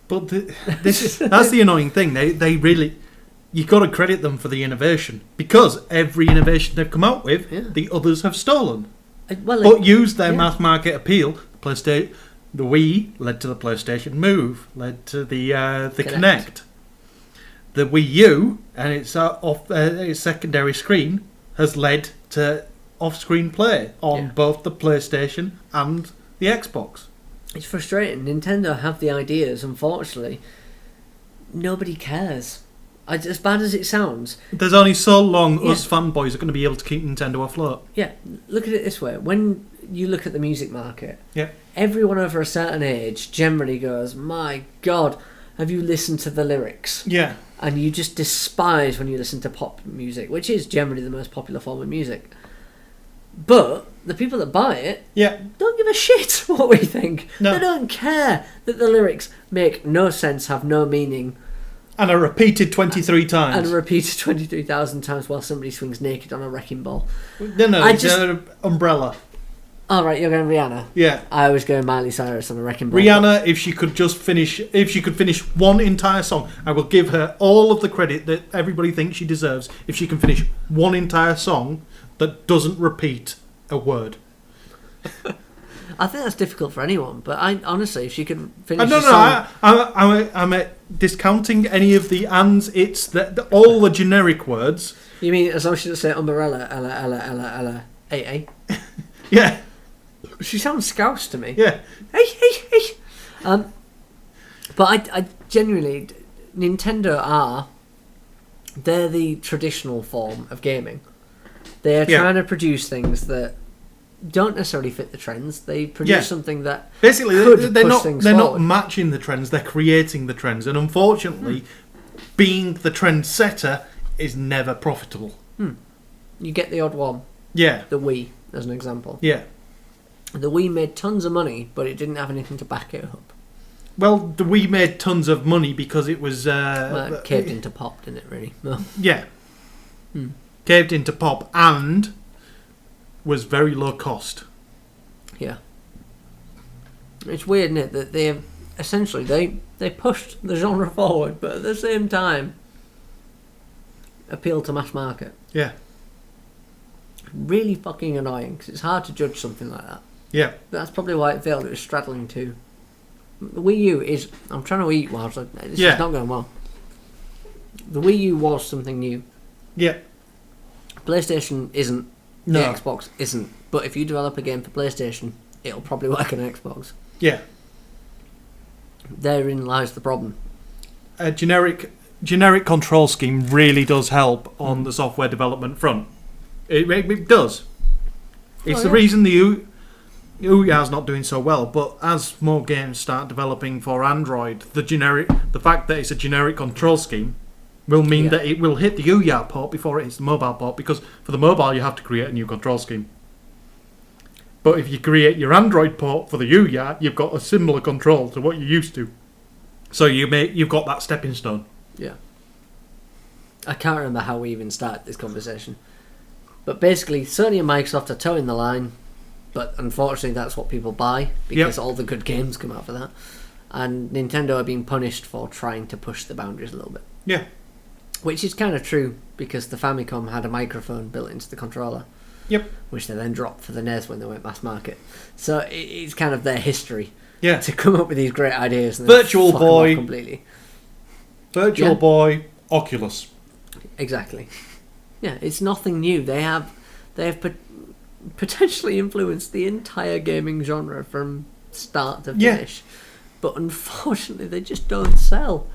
A: But that's the annoying thing. They really... you got to credit them for the innovation, because every innovation they've come out with, the others have stolen. But used their mass market appeal. The Wii led to the PlayStation Move, led to the Kinect. The Wii U and its secondary screen has led to off-screen play on both the PlayStation and the Xbox.
B: It's frustrating. Nintendo have the ideas. Unfortunately, nobody cares. As bad as it sounds,
A: there's only so long us fanboys are going to be able to keep Nintendo afloat.
B: Yeah, look at it this way. When you look at the music market,
A: yeah,
B: everyone over a certain age generally goes, "My God, have you listened to the lyrics?"
A: Yeah.
B: And you just despise when you listen to pop music, which is generally the most popular form of music. But the people that buy it don't give a shit what we think.
A: No.
B: They don't care that the lyrics make no sense, have no meaning.
A: And are repeated 23 times.
B: And repeated 23,000 times while somebody swings naked on a wrecking ball.
A: No, it's an umbrella.
B: Oh, right, you're going Rihanna?
A: Yeah.
B: I was going Miley Cyrus on a wrecking ball.
A: Rihanna, if she could finish one entire song, I will give her all of the credit that everybody thinks she deserves if she can finish one entire song that doesn't repeat a word.
B: I think that's difficult for anyone, but honestly, if she could finish a song...
A: I'm discounting any of the ands, it's all the generic words.
B: You mean as long as she doesn't say umbrella, ella, A?
A: Yeah.
B: She sounds Scouse to me.
A: Yeah.
B: Hey. But I genuinely... Nintendo they're the traditional form of gaming. They are trying to produce things that don't necessarily fit the trends. They produce something that
A: basically they're
B: forward.
A: not matching the trends, they're creating the trends, and unfortunately being the trend setter is never profitable.
B: You get the odd one.
A: Yeah.
B: The Wii as an example.
A: Yeah.
B: The Wii made tons of money, but it didn't have anything to back it up.
A: Well, the Wii made tons of money because it was
B: it caved into pop, didn't it, really? No.
A: Yeah. Caved into pop and was very low cost.
B: Yeah. It's weird, isn't it, that they have essentially they pushed the genre forward, but at the same time appealed to mass market.
A: Yeah.
B: Really fucking annoying, because it's hard to judge something like that.
A: Yeah.
B: But that's probably why it failed. It was straddling too. The Wii U is... I'm trying to eat while this is not going well. The Wii U was something new.
A: Yeah.
B: PlayStation isn't.
A: No.
B: The Xbox isn't. But if you develop a game for PlayStation, it'll probably work on Xbox.
A: Yeah.
B: Therein lies the problem.
A: A generic control scheme really does help on the software development front. It does. It's the reason the Ouya's not doing so well, but as more games start developing for Android, the fact that it's a generic control scheme will mean that it will hit the Ouya port before it hits the mobile port, because for the mobile you have to create a new control scheme. But if you create your Android port for the Ouya, you've got a similar control to what you're used to. So you've got that stepping stone.
B: Yeah. I can't remember how we even started this conversation. But basically, Sony and Microsoft are towing the line, but unfortunately that's what people buy, because all the good games come out for that. And Nintendo are being punished for trying to push the boundaries a little bit.
A: Yeah.
B: Which is kind of true, because the Famicom had a microphone built into the controller.
A: Yep.
B: Which they then dropped for the NES when they went mass market. So it's kind of their history.
A: Yeah.
B: To come up with these great ideas and
A: Virtual
B: fuck them
A: Boy.
B: off completely.
A: Virtual Boy, Oculus.
B: Exactly. Yeah, it's nothing new. They have potentially influenced the entire gaming genre from start to finish. Yeah. But unfortunately, they just don't sell.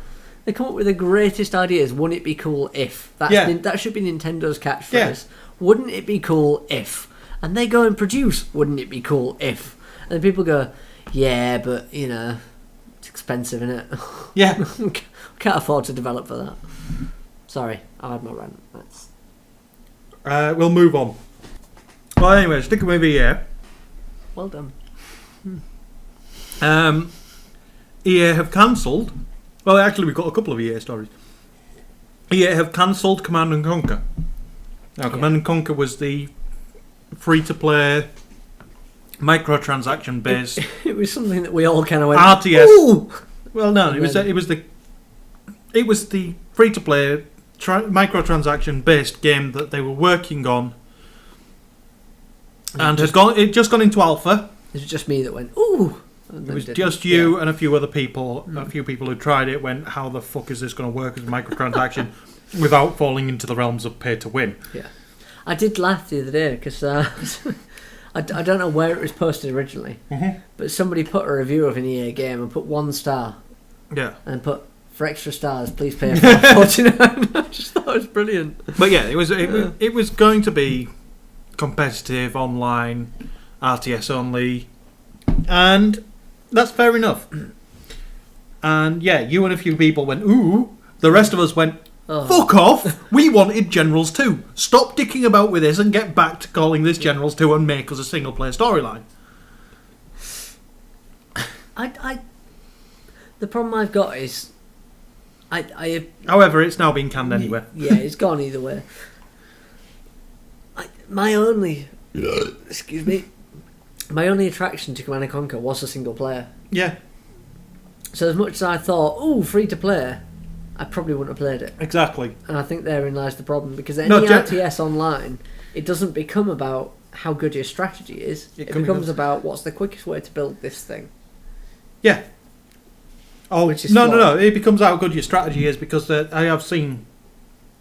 B: They come up with the greatest ideas. Wouldn't it be cool if? That should be Nintendo's catchphrase. Yeah. Wouldn't it be cool if? And they go and produce, wouldn't it be cool if? And then people go, yeah, but, it's expensive, isn't it?
A: Yeah.
B: Can't afford to develop for that. Sorry, I had my rant.
A: We'll move on. Well, anyway, sticking with EA.
B: Well done.
A: EA have cancelled. Well, actually, we've got a couple of EA stories. EA have cancelled Command & Conquer. Now, Command & Conquer was the free-to-play, microtransaction-based...
B: It was something that we all kind of went...
A: RTS.
B: Ooh!
A: Well, no, it was the free-to-play microtransaction-based game that they were working on, and it just gone into alpha.
B: It was just me that went, ooh.
A: It was just you and a few other people. A few people who tried it went, how the fuck is this going to work as a microtransaction without falling into the realms of pay to win?
B: Yeah. I did laugh the other day because I don't know where it was posted originally, but somebody put a review of an EA game and put 1 star.
A: Yeah.
B: And put, for extra stars, please pay $4.49. I just thought it was brilliant.
A: But yeah, it was going to be competitive, online, RTS only, and that's fair enough. And yeah, you and a few people went, ooh. The rest of us went, fuck off. We wanted Generals 2. Stop dicking about with this and get back to calling this Generals 2 and make us a single player storyline.
B: The problem I've got is
A: however, it's now been canned anyway.
B: Yeah, it's gone either way. My only attraction to Command & Conquer was a single player.
A: Yeah.
B: So as much as I thought, free to play, I probably wouldn't have played it.
A: Exactly.
B: And I think therein lies the problem, because any RTS online, it doesn't become about how good your strategy is. It becomes about what's the quickest way to build this thing.
A: Yeah. Oh,
B: which is
A: no. It becomes how good your strategy is, because I have seen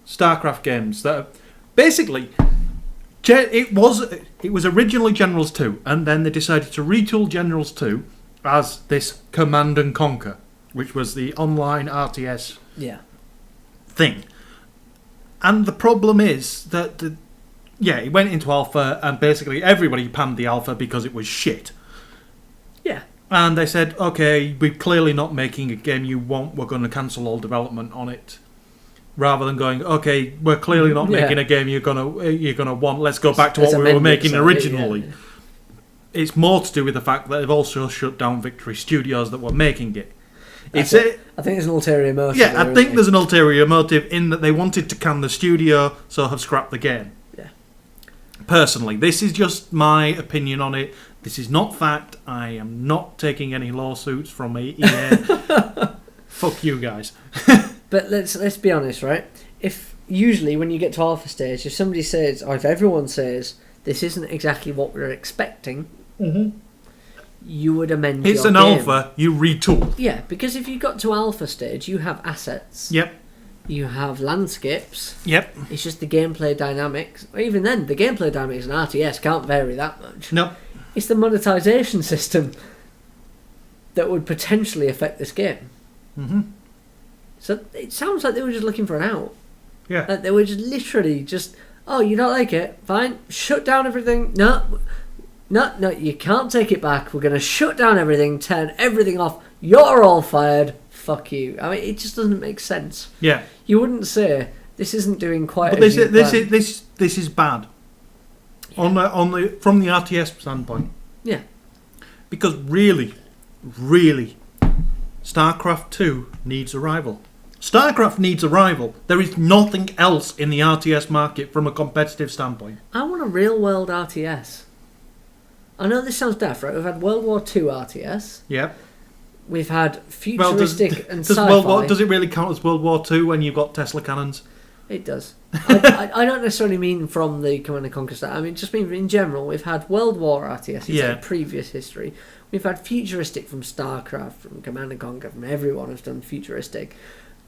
A: StarCraft games that are, basically, it was originally Generals 2, and then they decided to retool Generals 2 as this Command and Conquer, which was the online RTS thing. And the problem is that it went into alpha, and basically everybody panned the alpha because it was shit.
B: Yeah.
A: And they said, okay, we're clearly not making a game you want, we're going to cancel all development on it. Rather than going, okay, we're clearly not making a game you're gonna want, let's go back to what we were making originally. Yeah. It's more to do with the fact that they've also shut down Victory Studios that were making it.
B: I think there's an ulterior motive.
A: Yeah, I think there's an ulterior motive in that they wanted to can the studio, so have scrapped the game.
B: Yeah.
A: Personally, this is just my opinion on it. This is not fact. I am not taking any lawsuits from EA. Fuck you guys.
B: But let's be honest, right? If usually when you get to alpha stage, if somebody says, or if everyone says, this isn't exactly what we're expecting, you would amend your game.
A: It's an alpha, you retool.
B: Yeah, because if you got to alpha stage, you have assets.
A: Yep.
B: You have landscapes.
A: Yep.
B: It's just the gameplay dynamics. Or even then, the gameplay dynamics in RTS can't vary that much.
A: No.
B: It's the monetization system that would potentially affect this game. So it sounds like they were just looking for an out.
A: Yeah.
B: Like they were just literally just, you don't like it? Fine. Shut down everything. No, you can't take it back. We're going to shut down everything, turn everything off. You're all fired. Fuck you. I mean, it just doesn't make sense.
A: Yeah.
B: You wouldn't say this isn't doing quite.
A: But this is bad. Yeah. From the RTS standpoint.
B: Yeah.
A: Because really, StarCraft 2 needs a rival. StarCraft needs a rival. There is nothing else in the RTS market from a competitive standpoint.
B: I want a real world RTS. I know this sounds daft, right? We've had World War II RTS.
A: Yeah.
B: We've had futuristic and sci-fi.
A: Does it really count as World War II when you've got Tesla cannons?
B: It does. I don't necessarily mean from the Command & Conquer stuff. I mean, just mean in general. We've had World War RTS. It's like previous history. We've had futuristic from StarCraft, from Command & Conquer, from everyone who's done futuristic.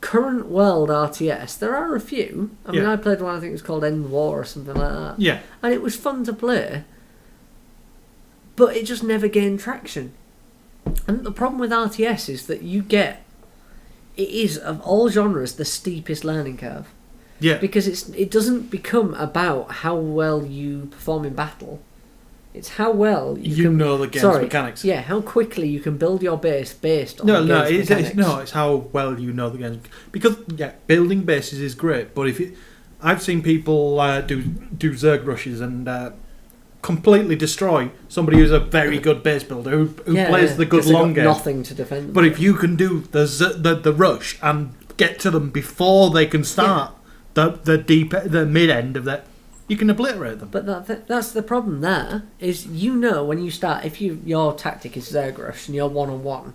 B: Current world RTS, there are a few. I mean, I played one, I think it was called End War or something like that.
A: Yeah.
B: And it was fun to play, but it just never gained traction. And the problem with RTS is that it is, of all genres, the steepest learning curve.
A: Yeah.
B: Because it doesn't become about how well you perform in battle. It's how well you
A: know the game's mechanics.
B: Yeah, how quickly you can build your base based on the game's mechanics.
A: It's how well you know the game. Because building bases is great, but I've seen people do Zerg rushes and completely destroy somebody who's a very good base builder who plays the good long game.
B: Nothing to defend them.
A: But if you can do the rush and get to them before they can start the mid end of that, you can obliterate them.
B: But that's the problem there, is when you start, if your tactic is Zerg rush and you're one-on-one,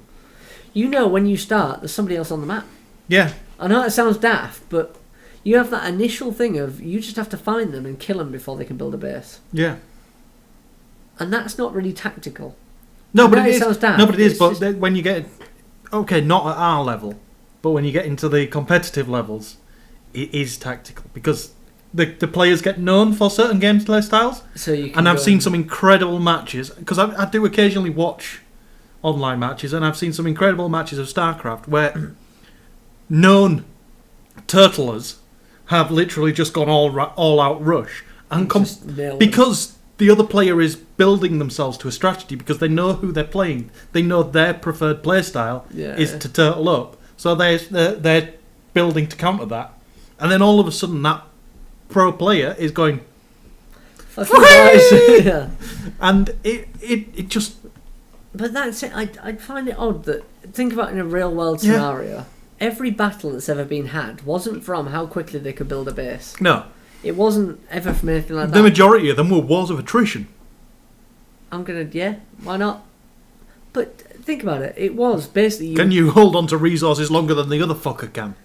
B: when you start there's somebody else on the map.
A: Yeah.
B: I know it sounds daft, but You have that initial thing of you just have to find them and kill them before they can build a base.
A: Yeah.
B: And that's not really tactical.
A: No, but it is.
B: Sounds daft,
A: No, but it is. But
B: just...
A: when you get, okay, not at our level, but when you get into the competitive levels, it is tactical because the players get known for certain gameplay styles.
B: So you can
A: and I've seen some incredible matches because I do occasionally watch online matches, and I've seen some incredible matches of StarCraft where known turtlers have literally just gone all out rush and because the other player is building themselves to a strategy because they know who they're playing. They know their preferred play style is to turtle up. So they're building to counter that. And then all of a sudden that pro player is going...
B: yeah.
A: And it just...
B: But that's it. I find it odd that... Think about in a real world scenario. Every battle that's ever been had wasn't from how quickly they could build a base.
A: No.
B: It wasn't ever from anything like that.
A: The majority of them were wars of attrition.
B: Why not? But think about it. It was basically...
A: Can you hold on to resources longer than the other fucker can?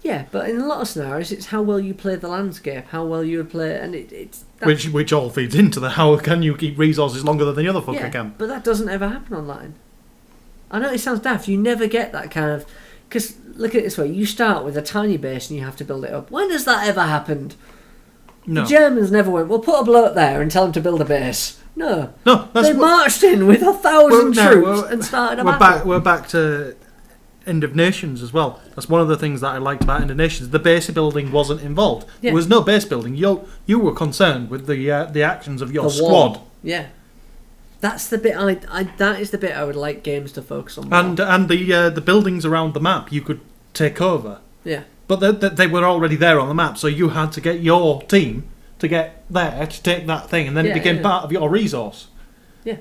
B: Yeah, but in a lot of scenarios, it's how well you play the landscape, how well you would play it, and it's...
A: Which all feeds into the how can you keep resources longer than the other fucker can.
B: But that doesn't ever happen online. I know it sounds daft. You never get that kind of... Because look at it this way. You start with a tiny base and you have to build it up. When has that ever happened?
A: No.
B: The Germans never went, well, put a bloke there and tell him to build a base. No.
A: They
B: marched in with 1,000 troops and started a battle.
A: We're back to End of Nations as well. That's one of the things that I liked about End of Nations. The base building wasn't involved. Yeah. There was no base building. You were concerned with the actions of your squad.
B: Yeah. That's the bit that is the bit I would like games to focus on more.
A: And the buildings around the map you could take over.
B: Yeah.
A: But they were already there on the map, so you had to get your team to get there to take that thing, and then it became part of your resource.
B: Yeah.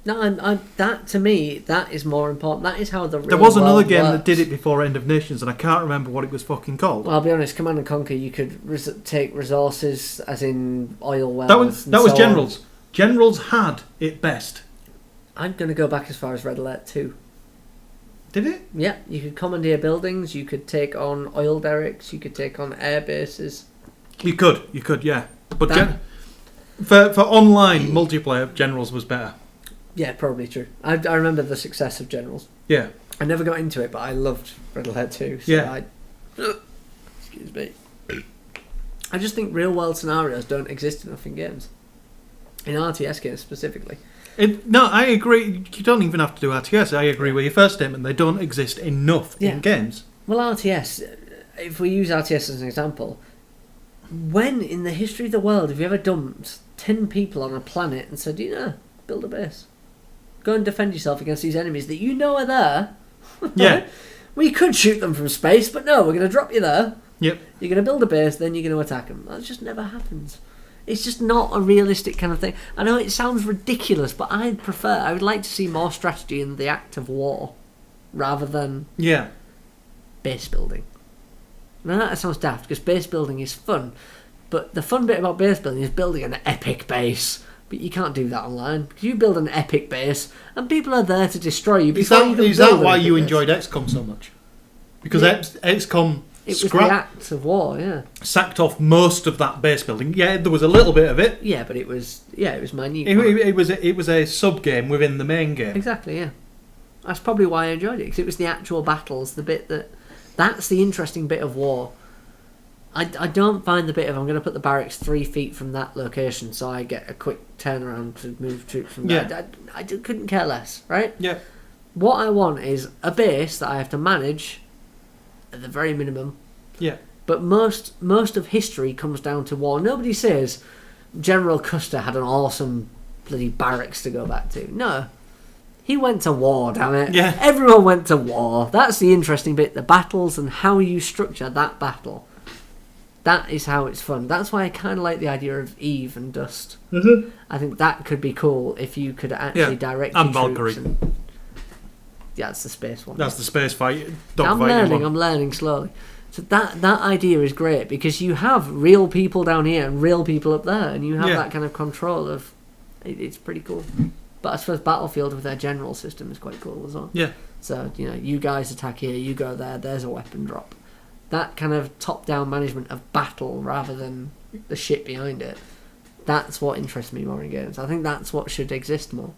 B: No, that to me, that is more important. That is how the real
A: There was another
B: world
A: game
B: works.
A: that did it before End of Nations, and I can't remember what it was fucking called.
B: Well, I'll be honest, Command and Conquer, you could take resources, as in oil wells.
A: That was Generals. Generals had it best.
B: I'm going to go back as far as Red Alert 2.
A: Did it?
B: Yeah, you could commandeer buildings, you could take on oil derricks, you could take on air bases.
A: You could, yeah. But for online multiplayer, Generals was better.
B: Yeah, probably true. I remember the success of Generals.
A: Yeah.
B: I never got into it, but I loved Red Alert 2. So excuse me. I just think real world scenarios don't exist enough in games. In RTS games specifically.
A: No, I agree. You don't even have to do RTS. I agree with your first statement. They don't exist enough in games.
B: Well, RTS, if we use RTS as an example, when in the history of the world have you ever dumped 10 people on a planet and said, build a base? Go and defend yourself against these enemies that you know are there.
A: Yeah.
B: We could shoot them from space, but no, we're going to drop you there.
A: Yep.
B: You're going to build a base, then you're going to attack them. That just never happens. It's just not a realistic kind of thing. I know it sounds ridiculous, but I would like to see more strategy in the act of war rather than base building. Now that sounds daft because base building is fun, but the fun bit about base building is building an epic base. But you can't do that online because you build an epic base and people are there to destroy you.
A: Is that why you enjoyed XCOM so much? Because XCOM...
B: It was the act of war,
A: sacked off most of that base building. Yeah, there was a little bit of it.
B: Yeah, but it was minute.
A: It was a sub game within the main game.
B: Exactly, yeah. That's probably why I enjoyed it because it was the actual battles, the bit that's the interesting bit of war. I don't find the bit of I'm going to put the barracks 3 feet from that location so I get a quick turnaround to move troops from there. I couldn't care less, right?
A: Yeah.
B: What I want is a base that I have to manage at the very minimum.
A: Yeah.
B: But most of history comes down to war. Nobody says General Custer had an awesome bloody barracks to go back to. No. He went to war, damn it.
A: Yeah.
B: Everyone went to war. That's the interesting bit, the battles and how you structure that battle. That is how it's fun. That's why I kind of like the idea of Eve and Dust.
A: Mm-hmm.
B: I think that could be cool if you could actually direct your
A: Valkyrie.
B: troops. Yeah, that's the space one.
A: That's the space fight.
B: I'm learning slowly. So that idea is great because you have real people down here and real people up there, and you have that kind of control of. It's pretty cool. But I suppose Battlefield with their general system is quite cool as well.
A: Yeah.
B: So you guys attack here, you go there. There's a weapon drop. that kind of top-down management of battle rather than the shit behind it. That's what interests me more in games. I think that's what should exist more.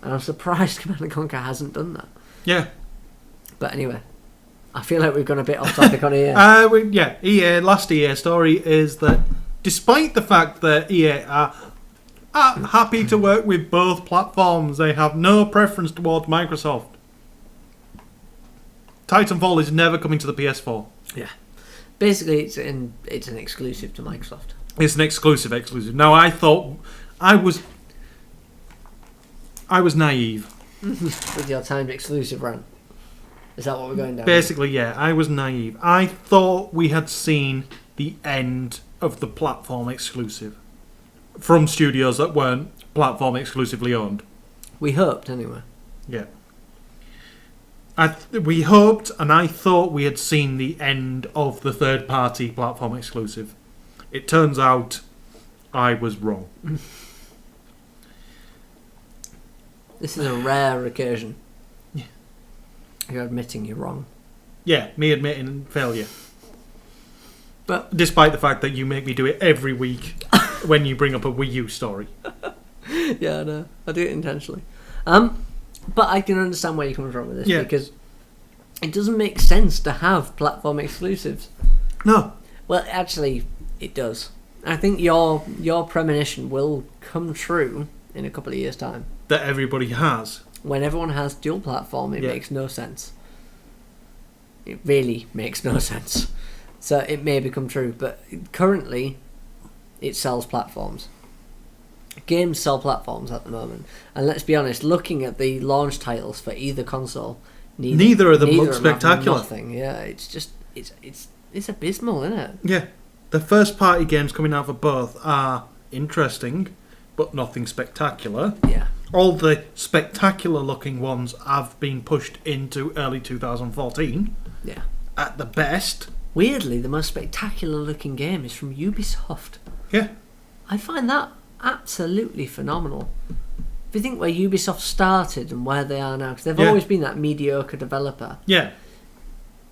B: And I'm surprised Command & Conquer hasn't done that.
A: Yeah.
B: But anyway, I feel like we've gone a bit off topic on EA.
A: Last EA story is that despite the fact that EA are happy to work with both platforms, they have no preference towards Microsoft. Titanfall is never coming to the PS4.
B: Yeah. Basically, it's an exclusive to Microsoft.
A: It's an exclusive. Now, I thought I was naive.
B: With your timed exclusive run. Is that what we're going down?
A: Basically, yeah, I was naive. I thought we had seen the end of the platform exclusive from studios that weren't platform exclusively owned.
B: We hoped, anyway.
A: Yeah. We hoped, and I thought we had seen the end of the third-party platform exclusive. It turns out I was wrong.
B: This is a rare occasion.
A: Yeah.
B: You're admitting you're wrong.
A: Yeah, me admitting failure.
B: But
A: despite the fact that you make me do it every week when you bring up a Wii U story.
B: Yeah, I know. I do it intentionally. But I can understand where you're coming from with this, because it doesn't make sense to have platform exclusives.
A: No.
B: Well, actually, it does. I think your premonition will come true in a couple of years' time.
A: That everybody has.
B: When everyone has dual platform, it makes no sense. It really makes no sense. So it may become true, but currently it sells platforms. Games sell platforms at the moment. And let's be honest, looking at the launch titles for either console,
A: neither of them look spectacular.
B: Nothing. Yeah, it's just it's abysmal, isn't it?
A: Yeah. The first party games coming out for both are interesting, but nothing spectacular.
B: Yeah.
A: All the spectacular looking ones have been pushed into early 2014.
B: Yeah.
A: At the best.
B: Weirdly, the most spectacular looking game is from Ubisoft.
A: Yeah.
B: I find that absolutely phenomenal. If you think where Ubisoft started and where they are now, because they've always been that mediocre developer.
A: Yeah.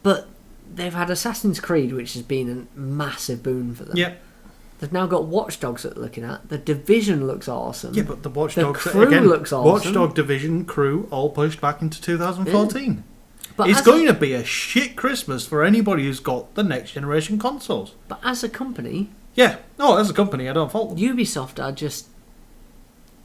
B: But they've had Assassin's Creed, which has been a massive boon for them.
A: Yeah.
B: They've now got Watch Dogs that they're looking at. The Division looks awesome.
A: Yeah, but the Watch Dogs...
B: The Crew looks awesome.
A: Watch Dog, Division, Crew, all pushed back into 2014. Yeah.
B: But
A: it's going to be a shit Christmas for anybody who's got the next generation consoles.
B: But as a company...
A: Yeah. No, as a company, I don't fault them.
B: Ubisoft are just...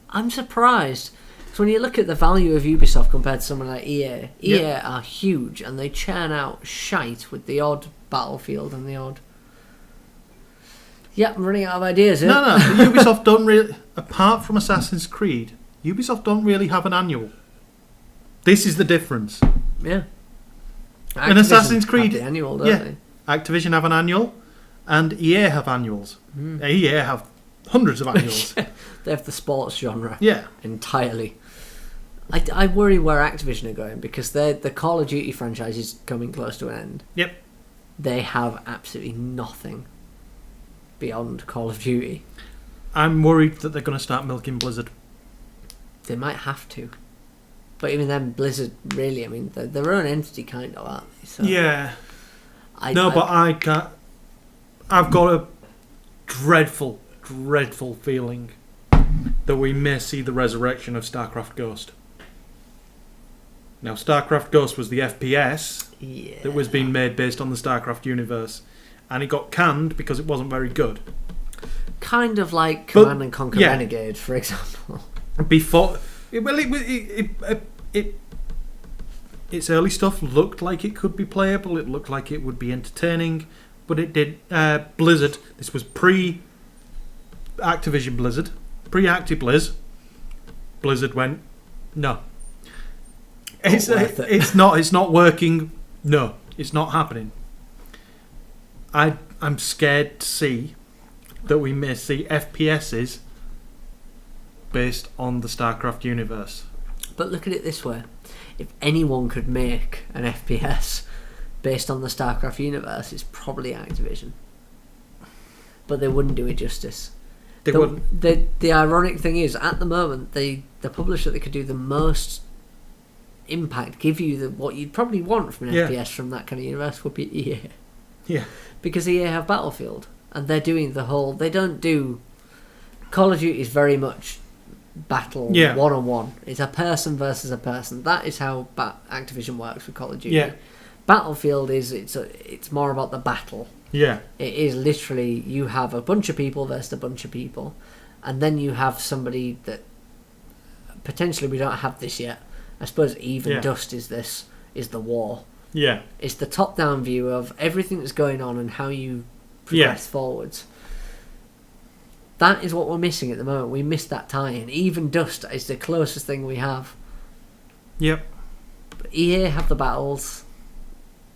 B: I'm surprised. Because when you look at the value of Ubisoft compared to someone like EA, EA are huge and they churn out shite with the odd Battlefield and the odd... Yeah, I'm running out of ideas here.
A: No. Ubisoft don't really... Apart from Assassin's Creed, Ubisoft don't really have an annual. This is the difference.
B: Yeah.
A: In Assassin's Creed...
B: have the annual, don't they?
A: Activision have an annual, and EA have annuals. EA have hundreds of annuals.
B: They have the sports genre.
A: Yeah.
B: Entirely. I worry where Activision are going, because the Call of Duty franchise is coming close to an end.
A: Yep.
B: They have absolutely nothing beyond Call of Duty.
A: I'm worried that they're going to start milking Blizzard.
B: They might have to. But even then, Blizzard, really, I mean, they're their own entity, kind of, aren't they? So
A: yeah. But I can't... I've got a dreadful feeling that we may see the resurrection of StarCraft Ghost. Now, StarCraft Ghost was the FPS that was being made based on the StarCraft universe, and it got canned because it wasn't very good.
B: Kind of like Command and Conquer Renegade, for example.
A: Before... Its early stuff looked like it could be playable, it looked like it would be entertaining, but it did... Blizzard, this was pre-Activision Blizzard, pre-Acti-Blizz. Blizzard went, no. It's not working. No, it's not happening. I'm scared to see that we may see FPSs based on the StarCraft universe.
B: But look at it this way. If anyone could make an FPS based on the StarCraft universe, it's probably Activision. But they wouldn't do it justice.
A: They wouldn't.
B: The ironic thing is, at the moment, the publisher that could do the most impact, give you what you'd probably want from an FPS from that kind of universe would be EA.
A: Yeah.
B: Because EA have Battlefield, and they're doing the whole. They don't do. Call of Duty is very much battle one-on-one. It's a person versus a person. That is how Activision works with Call of Duty.
A: Yeah.
B: Battlefield is it's more about the battle.
A: Yeah.
B: It is literally you have a bunch of people versus a bunch of people, and then you have somebody that potentially we don't have this yet. I suppose Even Dust is the war.
A: Yeah.
B: It's the top-down view of everything that's going on and how you progress forwards. That is what we're missing at the moment. We missed that tie-in. Even Dust is the closest thing we have.
A: Yep.
B: But EA have the battles.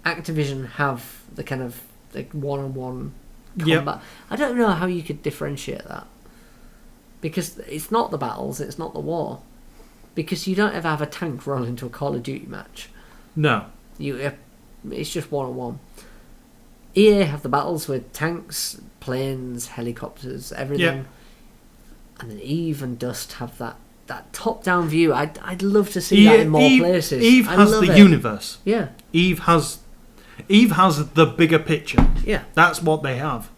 B: Activision have the kind of the one-on-one combat.
A: Yep.
B: I don't know how you could differentiate that. Because it's not the battles, it's not the war. Because you don't ever have a tank run into a Call of Duty match.
A: No.
B: It's just one-on-one. EA have the battles with tanks, planes, helicopters, everything.
A: Yep.
B: And then Eve and Dust have that top-down view. I'd love to see that in more places.
A: Eve has the universe.
B: Yeah.
A: Eve has the bigger picture.
B: Yeah.
A: That's what they have.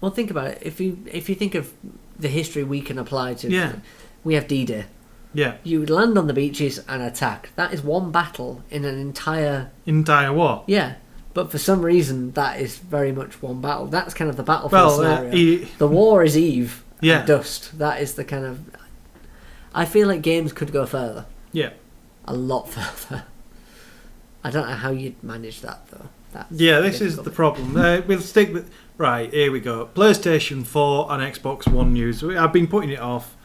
B: Well, think about it. If you think of the history we can apply to, we have D-Day.
A: Yeah.
B: You land on the beaches and attack. That is one battle in an entire
A: war.
B: Yeah. But for some reason, that is very much one battle. That's kind of the battlefield scenario. The war is Eve and Dust. That is the kind of... I feel like games could go further.
A: Yeah.
B: A lot further. I don't know how you'd manage that, though.
A: This is the problem. We'll stick with... Right, here we go. PlayStation 4 and Xbox One news. I've been putting it off.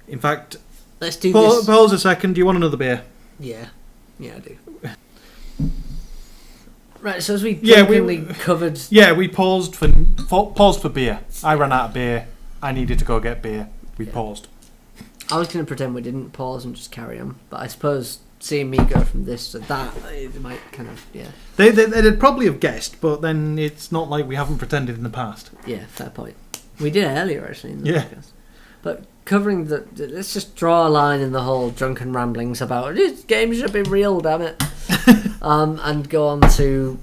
A: In fact...
B: Let's do this.
A: Pause a second. Do you want another beer?
B: Yeah. Yeah, I do. Right, so as we drunkenly covered...
A: Yeah, we paused for beer. I ran out of beer. I needed to go get beer. We paused.
B: I was going to pretend we didn't pause and just carry on, but I suppose seeing me go from this to that, it might kind of,
A: They'd probably have guessed, but then it's not like we haven't pretended in the past.
B: Yeah, fair point. We did it earlier, actually, in the podcast. But covering let's just draw a line in the whole drunken ramblings about this game should be real, damn it. And go on to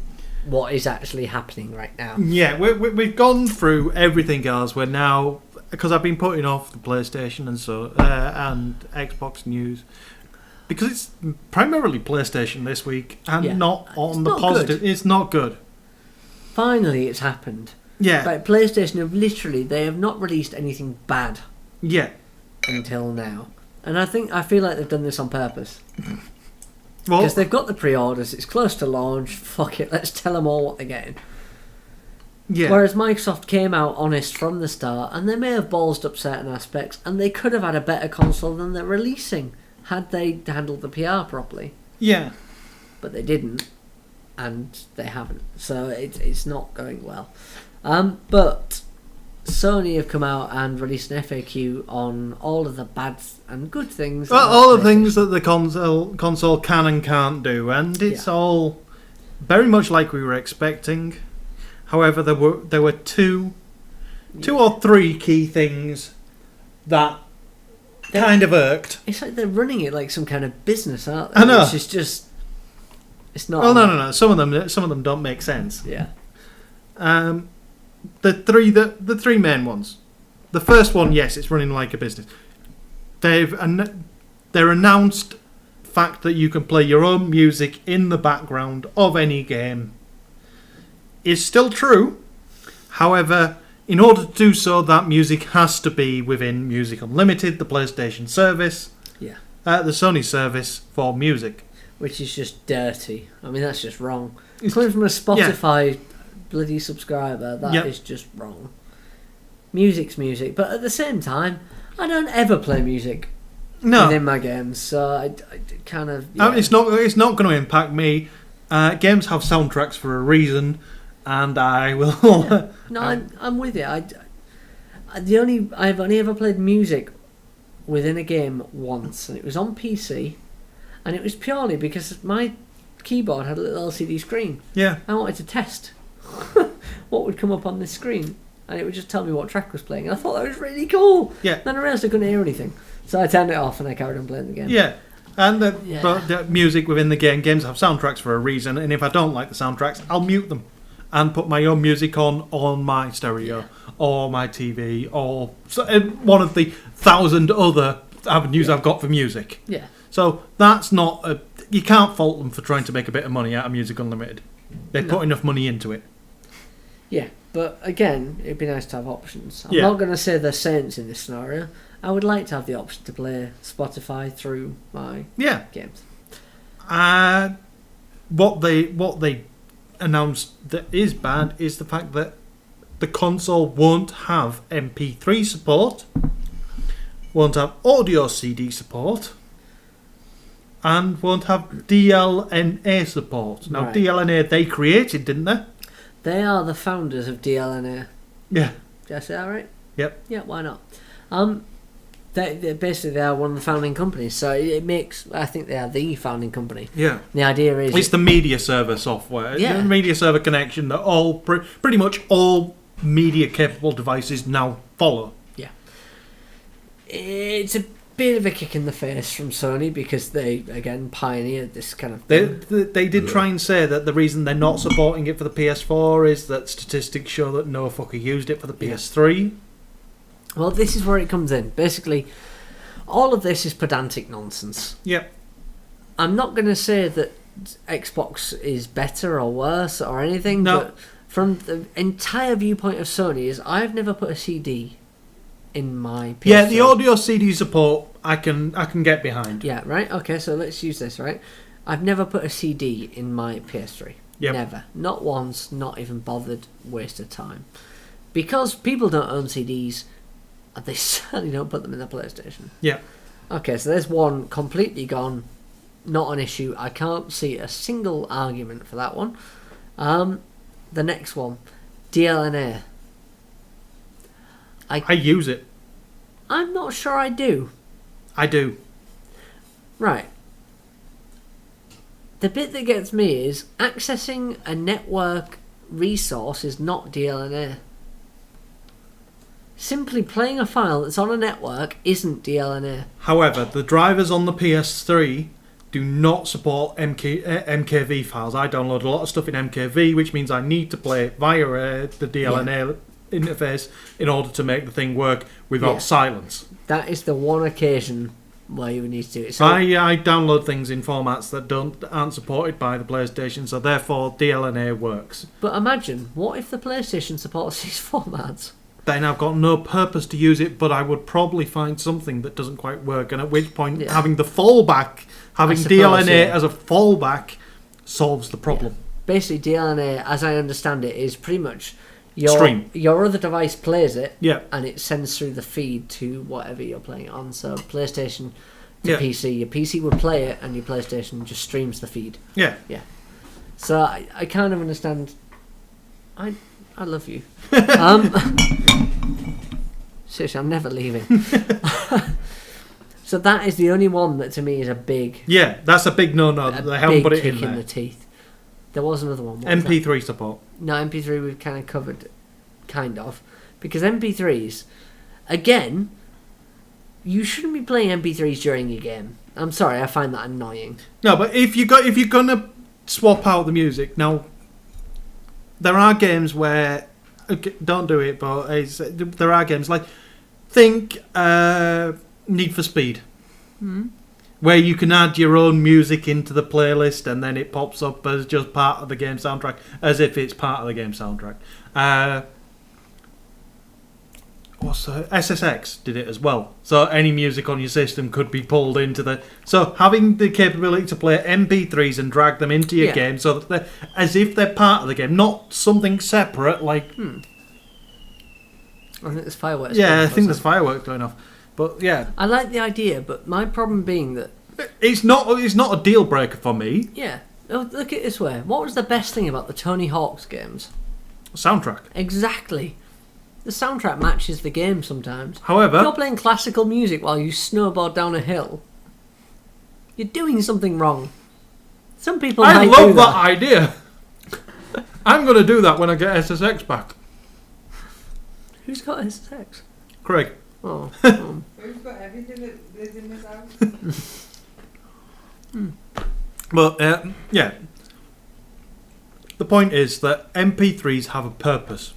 B: what is actually happening right now.
A: Yeah, we've gone through everything else. We're now, because I've been putting off the PlayStation and Xbox news, because it's primarily PlayStation this week and not on the positive. Good. It's not good.
B: Finally, it's happened.
A: Yeah.
B: Like PlayStation they have not released anything bad.
A: Yeah.
B: Until now. And I feel like they've done this on purpose.
A: Well,
B: because they've got the pre-orders, it's close to launch, fuck it, let's tell them all what they're getting.
A: Yeah.
B: Whereas Microsoft came out honest from the start, and they may have ballsed up certain aspects, and they could have had a better console than they're releasing, had they handled the PR properly.
A: Yeah.
B: But they didn't, and they haven't, so it's not going well. But Sony have come out and released an FAQ on all of the bad and good things.
A: Well, all the things that the console can and can't do, and it's all very much like we were expecting. However, there were two or three key things that kind of irked.
B: It's like they're running it like some kind of business, aren't they?
A: I know.
B: It's just it's not.
A: Well, no. Some of them don't make sense.
B: Yeah.
A: The three main ones. The first one, yes, it's running like a business. Their announced fact that you can play your own music in the background of any game is still true. However, in order to do so, that music has to be within Music Unlimited, the PlayStation service, the Sony service for music.
B: Which is just dirty. I mean, that's just wrong. Coming from a Spotify bloody subscriber, that is just wrong. Music's music, but at the same time, I don't ever play music within my games, so I kind of...
A: Yeah. It's not going to impact me. Games have soundtracks for a reason, and I will...
B: Yeah. No, I'm with you. I've only ever played music within a game once, and it was on PC, and it was purely because my keyboard had a little LCD screen.
A: Yeah.
B: I wanted to test what would come up on this screen, and it would just tell me what track was playing, and I thought that was really cool.
A: Yeah.
B: Then I realised I couldn't hear anything, so I turned it off and I carried on playing the game.
A: Yeah. And but the music within the games have soundtracks for a reason, and if I don't like the soundtracks, I'll mute them and put my own music on my stereo or my TV or one of the 1,000 other avenues I've got for music.
B: Yeah.
A: So that's not you can't fault them for trying to make a bit of money out of Music Unlimited. They put enough money into it.
B: Yeah, but again, it'd be nice to have options. I'm
A: Yeah.
B: not going to say they're saints in this scenario. I would like to have the option to play Spotify through my games.
A: What they announced that is bad is the fact that the console won't have MP3 support, won't have audio CD support, and won't have DLNA support. Now, DLNA they created, didn't they?
B: They are the founders of DLNA.
A: Yeah.
B: Did I say that right?
A: Yep.
B: Yeah, why not? They basically they are one of the founding companies, so it makes. I think they are the founding company.
A: Yeah.
B: The idea is
A: it's the media server software.
B: Yeah.
A: The media server connection that all pretty much all media capable devices now follow.
B: Yeah. It's a bit of a kick in the face from Sony because they again pioneered this kind of thing.
A: They did try and say that the reason they're not supporting it for the PS4 is that statistics show that no fucker used it for the PS3.
B: Well, this is where it comes in. Basically, all of this is pedantic nonsense.
A: Yep.
B: I'm not going to say that Xbox is better or worse or anything, but from the entire viewpoint of Sony is I've never put a CD in my PS3.
A: Yeah, the audio CD support I can get behind.
B: Yeah, right? Okay, so let's use this, right? I've never put a CD in my PS3.
A: Yep.
B: Never. Not once, not even bothered, waste of time. Because people don't own CDs, and they certainly don't put them in their PlayStation.
A: Yeah.
B: Okay, so there's one completely gone, not an issue. I can't see a single argument for that one. The next one, DLNA.
A: I use it.
B: I'm not sure I do.
A: I do.
B: Right. The bit that gets me is accessing a network resource is not DLNA. Simply playing a file that's on a network isn't DLNA.
A: However, the drivers on the PS3 do not support MKV files. I download a lot of stuff in MKV, which means I need to play it via the DLNA interface in order to make the thing work without silence.
B: That is the one occasion where you would need to do it. So
A: I download things in formats that aren't supported by the PlayStation, so therefore DLNA works.
B: But imagine, what if the PlayStation supports these formats?
A: Then I've got no purpose to use it, but I would probably find something that doesn't quite work, and at which point having the fallback, having DLNA as a fallback, solves the problem.
B: Yeah. Basically, DLNA, as I understand it, is pretty much your other device plays it, and it sends through the feed to whatever you're playing it on. So PlayStation to PC, your PC would play it, and your PlayStation just streams the feed.
A: Yeah.
B: So I kind of understand. I love you. Seriously, I'm never leaving. So that is the only one that to me is a big...
A: Yeah, that's a big no-no. They haven't put it in there.
B: In the teeth. There was another one.
A: MP3 support.
B: No, MP3 we've kind of covered, kind of. Because MP3s, again, you shouldn't be playing MP3s during your game. I'm sorry, I find that annoying.
A: No, but if you're going to swap out the music... Now, there are games where... don't do it, but there are games like... Think Need for Speed. Where you can add your own music into the playlist and then it pops up as just part of the game soundtrack, as if it's part of the game soundtrack. SSX did it as well. So any music on your system could be pulled into the... So having the capability to play MP3s and drag them into your game so that they're as if they're part of the game, not something separate like...
B: I think there's fireworks.
A: Yeah, I think there's fireworks going off. But yeah,
B: I like the idea, but my problem being that
A: it's not a deal breaker for me.
B: Yeah, look at it this way. What was the best thing about the Tony Hawk's games?
A: Soundtrack.
B: Exactly. The soundtrack matches the game sometimes.
A: However,
B: if you're playing classical music while you snowboard down a hill, you're doing something wrong. Some people might
A: love
B: do
A: that idea. I'm going to do that when I get SSX back.
B: Who's got SSX?
A: Craig.
B: Oh.
C: Who's got everything that lives in this house?
A: But yeah, the point is that MP3s have a purpose.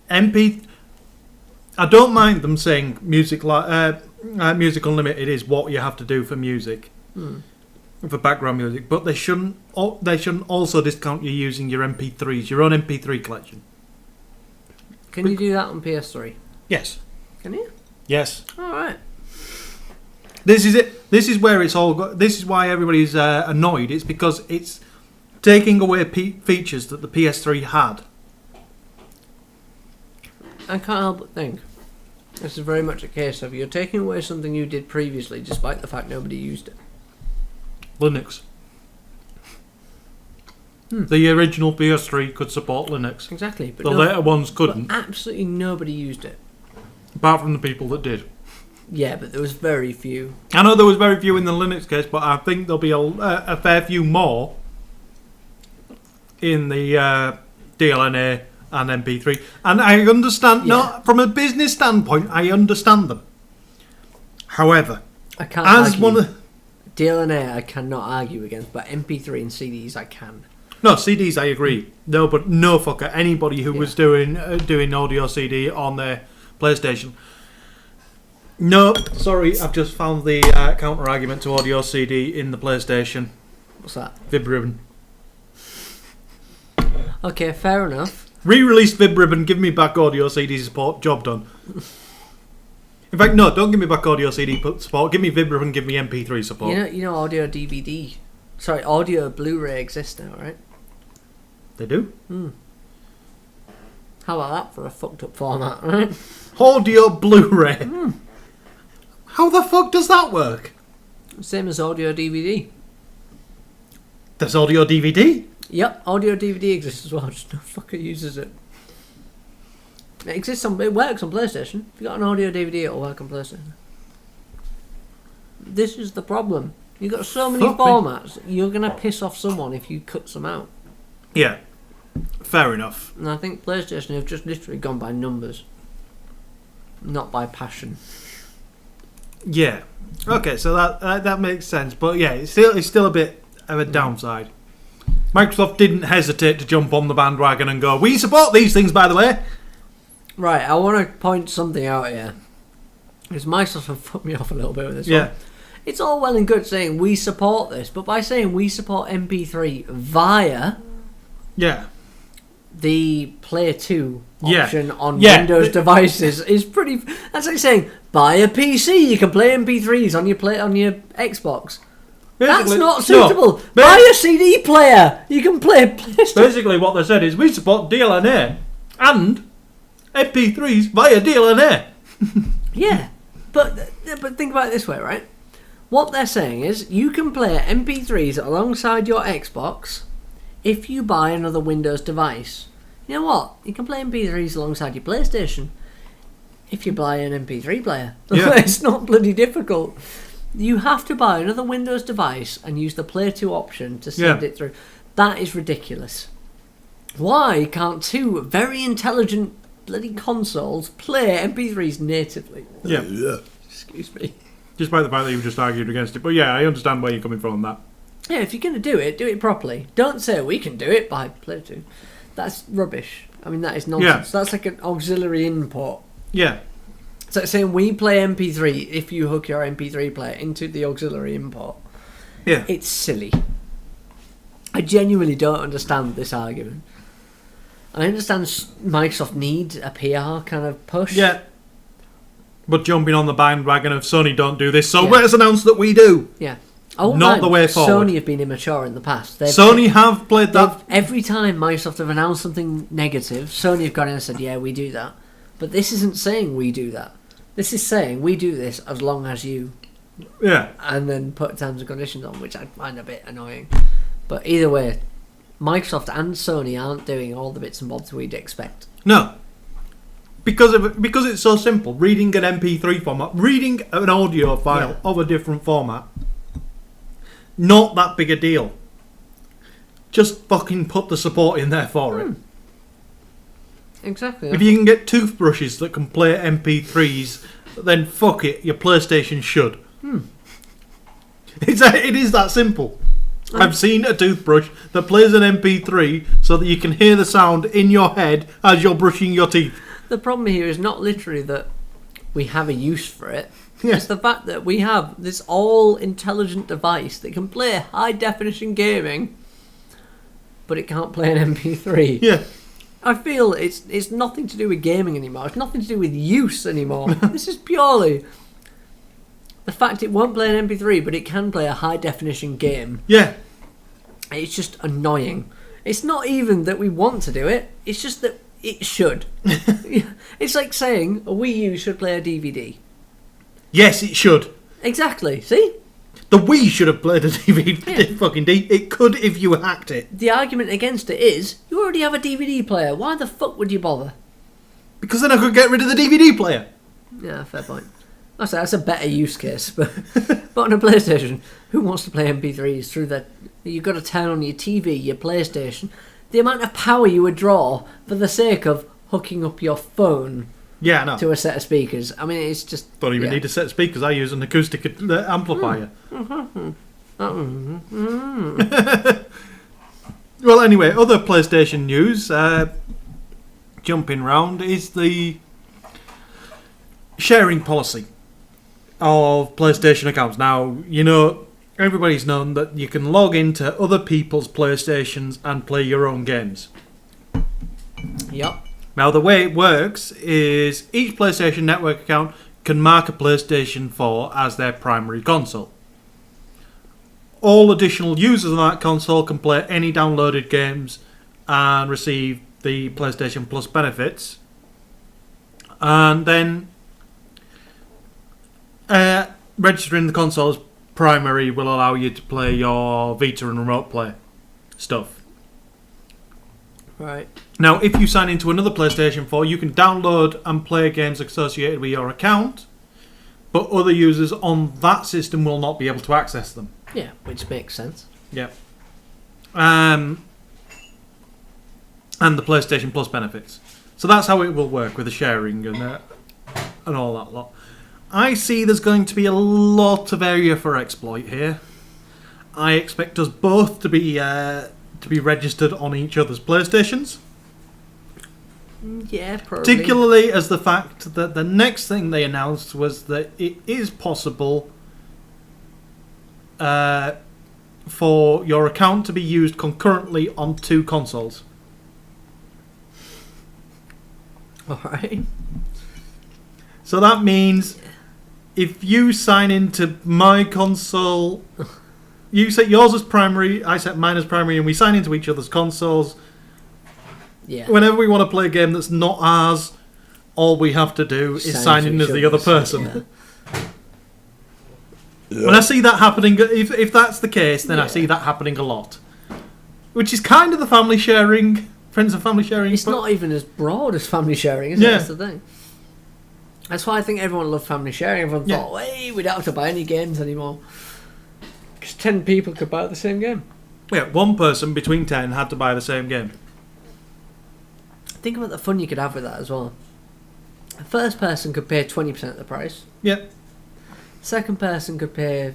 A: I don't mind them saying Music Unlimited is what you have to do for music, for background music, but they shouldn't also discount you using your MP3s, your own MP3 collection.
B: Can you do that on PS3?
A: Yes.
B: Can you?
A: Yes.
B: All right.
A: This is it. This is where it's all. This is why everybody's annoyed. It's because it's taking away features that the PS3 had.
B: I can't help but think this is very much a case of you're taking away something you did previously, despite the fact nobody used it.
A: Linux. The original PS3 could support Linux.
B: Exactly, but
A: The later ones couldn't.
B: But absolutely nobody used it.
A: Apart from the people that did.
B: Yeah, but there was very few.
A: I know there was very few in the Linux case, but I think there'll be a fair few more in the DLNA and MP3. And I understand, not from a business standpoint, I understand them. However,
B: I can't
A: as
B: argue.
A: one of
B: DLNA I cannot argue against, but MP3 and CDs I can.
A: no CDs, I agree. No, but no fucker. Anybody who was doing audio CD on their PlayStation. No, sorry, I've just found the counter argument to audio CD in the PlayStation.
B: What's that?
A: Vib Ribbon.
B: Okay, fair enough.
A: Re-release Vib Ribbon, give me back audio CD support, job done. In fact, no, don't give me back audio CD support, give me Vib Ribbon, give me MP3 support.
B: You know audio DVD. Sorry, audio Blu-ray exists now, right?
A: They do?
B: How about that for a fucked up format, right?
A: Audio Blu-ray. How the fuck does that work?
B: Same as audio DVD.
A: There's audio DVD?
B: Yep, audio DVD exists as well, just no fucker uses it. It works on PlayStation. If you got an audio DVD, it'll work on PlayStation. This is the problem. You've got so many formats, you're going to piss off someone if you cut some out.
A: Yeah, fair enough.
B: And I think PlayStation have just literally gone by numbers, not by passion.
A: Yeah. Okay, so that makes sense, but yeah, it's still a bit of a downside. Microsoft didn't hesitate to jump on the bandwagon and go, we support these things, by the way.
B: Right, I want to point something out here. Because Microsoft have put me off a little bit with this one. It's all well and good saying we support this, but by saying we support MP3 via the Play 2 option on Windows devices is pretty... That's like saying, buy a PC, you can play MP3s on your Xbox. That's not suitable. Buy a CD player, you can play PlayStation.
A: Basically what they said is, we support DLNA and MP3s via DLNA.
B: Yeah, but think about it this way, right? What they're saying is you can play MP3s alongside your Xbox if you buy another Windows device. You know what? You can play MP3s alongside your PlayStation if you buy an MP3 player.
A: Yeah.
B: It's not bloody difficult. You have to buy another Windows device and use the Play 2 option to send it through. That is ridiculous. Why can't two very intelligent bloody consoles play MP3s natively?
A: Yeah.
B: Excuse me.
A: Despite the fact that you've just argued against it. But yeah, I understand where you're coming from on that.
B: Yeah, if you're going to do it properly. Don't say we can do it by Play 2. That's rubbish. I mean, that is nonsense. That's like an auxiliary input.
A: Yeah.
B: It's like saying we play MP3 if you hook your MP3 player into the auxiliary input.
A: Yeah.
B: It's silly. I genuinely don't understand this argument. I understand Microsoft need a PR kind of push.
A: Yeah. But jumping on the bandwagon of Sony don't do this, so let's announce that we do.
B: Yeah.
A: Not the way forward.
B: Sony have been immature in the past.
A: Sony have played that.
B: Every time Microsoft have announced something negative, Sony have gone in and said, yeah, we do that. But this isn't saying we do that. This is saying we do this as long as you...
A: Yeah.
B: And then put terms and conditions on, which I find a bit annoying. But either way, Microsoft and Sony aren't doing all the bits and bobs we'd expect.
A: No. Because it's so simple. Reading an MP3 format, reading an audio file of a different format, not that big a deal. Just fucking put the support in there for it.
B: Exactly.
A: If you can get toothbrushes that can play MP3s, then fuck it, your PlayStation should. It is that simple. I've seen a toothbrush that plays an MP3 so that you can hear the sound in your head as you're brushing your teeth.
B: The problem here is not literally that we have a use for it.
A: Yeah.
B: It's the fact that we have this all-intelligent device that can play high-definition gaming, but it can't play an MP3.
A: Yeah.
B: I feel it's nothing to do with gaming anymore. It's nothing to do with use anymore. This is purely the fact it won't play an MP3, but it can play a high-definition game.
A: Yeah.
B: It's just annoying. It's not even that we want to do it. It's just that it should. It's like saying a Wii U should play a DVD.
A: Yes, it should.
B: Exactly. See?
A: The Wii should have played a DVD.
B: Yeah.
A: Fucking D. It could if you hacked it.
B: The argument against it is, you already have a DVD player. Why the fuck would you bother?
A: Because then I could get rid of the DVD player.
B: Yeah, fair point. That's a better use case. But on a PlayStation, who wants to play MP3s through that? You've got to turn on your TV, your PlayStation. The amount of power you would draw for the sake of hooking up your phone
A: Yeah, I know.
B: to a set of speakers. I mean, it's just...
A: Don't even need a set of speakers. I use an acoustic amplifier. Well, anyway, other PlayStation news, jumping round, is the sharing policy of PlayStation accounts. Now, you know, everybody's known that you can log into other people's PlayStations and play your own games.
B: Yep.
A: Now, the way it works is each PlayStation Network account can mark a PlayStation 4 as their primary console. All additional users of that console can play any downloaded games and receive the PlayStation Plus benefits. And then registering the console as primary will allow you to play your Vita and Remote Play stuff.
B: Right.
A: Now, if you sign into another PlayStation 4, you can download and play games associated with your account, but other users on that system will not be able to access them.
B: Yeah, which makes sense.
A: Yeah. And the PlayStation Plus benefits. So that's how it will work with the sharing and all that lot. I see there's going to be a lot of area for exploit here. I expect us both to be registered on each other's PlayStations.
B: Yeah, probably.
A: Particularly as the fact that the next thing they announced was that it is possible for your account to be used concurrently on two consoles.
B: Alright.
A: So that means if you sign into my console, you set yours as primary, I set mine as primary, and we sign into each other's consoles.
B: Yeah.
A: Whenever we want to play a game that's not ours, all we have to do is sign in as the other person.
B: Yeah.
A: When I see that happening, if that's the case, then I see that happening a lot. Which is kind of the family sharing, friends and family sharing.
B: It's not even as broad as family sharing, is it? That's the thing. That's why I think everyone loved family sharing. Everyone thought, hey, we don't have to buy any games anymore. Because 10 people could buy the same game.
A: Yeah, one person between 10 had to buy the same game.
B: Think about the fun you could have with that as well. The first person could pay 20% of the price.
A: Yep.
B: Second person could pay...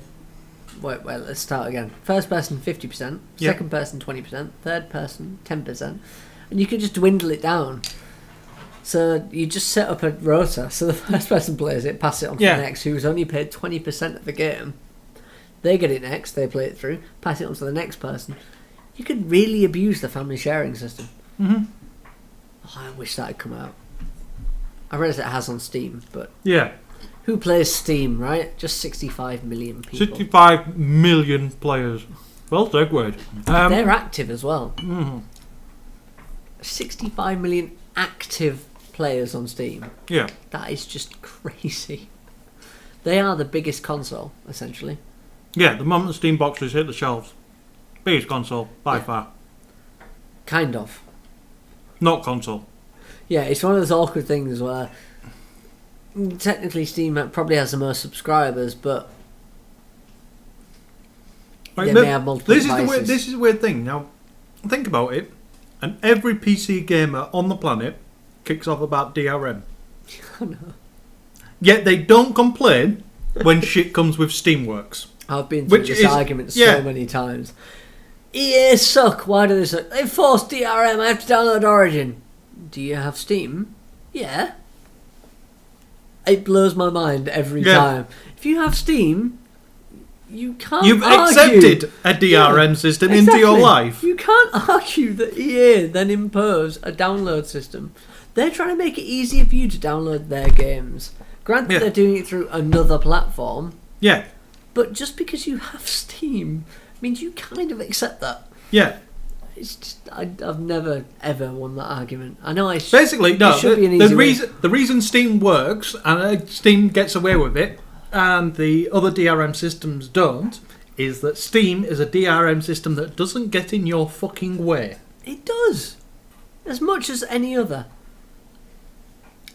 B: Wait, let's start again. First person 50%,
A: Yep.
B: second person 20%, third person 10%. And you could just dwindle it down. So you just set up a rota, so the first person plays it, pass it on to the next, who's only paid 20% of the game. They get it next, they play it through, pass it on to the next person. You could really abuse the family sharing system.
A: Mm-hmm.
B: Oh, I wish that had come out. I realise it has on Steam, but...
A: Yeah.
B: Who plays Steam, right? Just 65 million people.
A: 65 million players. Well, take word.
B: They're active as well.
A: Mm-hmm.
B: 65 million active players on Steam.
A: Yeah.
B: That is just crazy. They are the biggest console, essentially.
A: Yeah, the moment the Steam boxes hit the shelves. Biggest console, by far.
B: Kind of.
A: Not console.
B: Yeah, it's one of those awkward things where technically Steam probably has the most subscribers, but they may have multiple devices.
A: This is the weird thing. Now, think about it. And every PC gamer on the planet kicks off about DRM.
B: Oh, no.
A: Yet they don't complain when shit comes with Steamworks.
B: I've been through this argument so many times. EA suck. Why do they suck? They forced DRM. I have to download Origin. Do you have Steam? Yeah. It blows my mind every time. If you have Steam, you can't
A: You've
B: argue.
A: accepted a DRM system into your life.
B: You can't argue that EA then impose a download system. They're trying to make it easier for you to download their games. Granted, they're doing it through another platform.
A: Yeah.
B: But just because you have Steam means you kind of accept that.
A: Yeah.
B: It's just I've never ever won that argument. I know
A: basically no.
B: Should be an easy
A: the reason Steam works and Steam gets away with it, and the other DRM systems don't, is that Steam is a DRM system that doesn't get in your fucking way.
B: It does, as much as any other.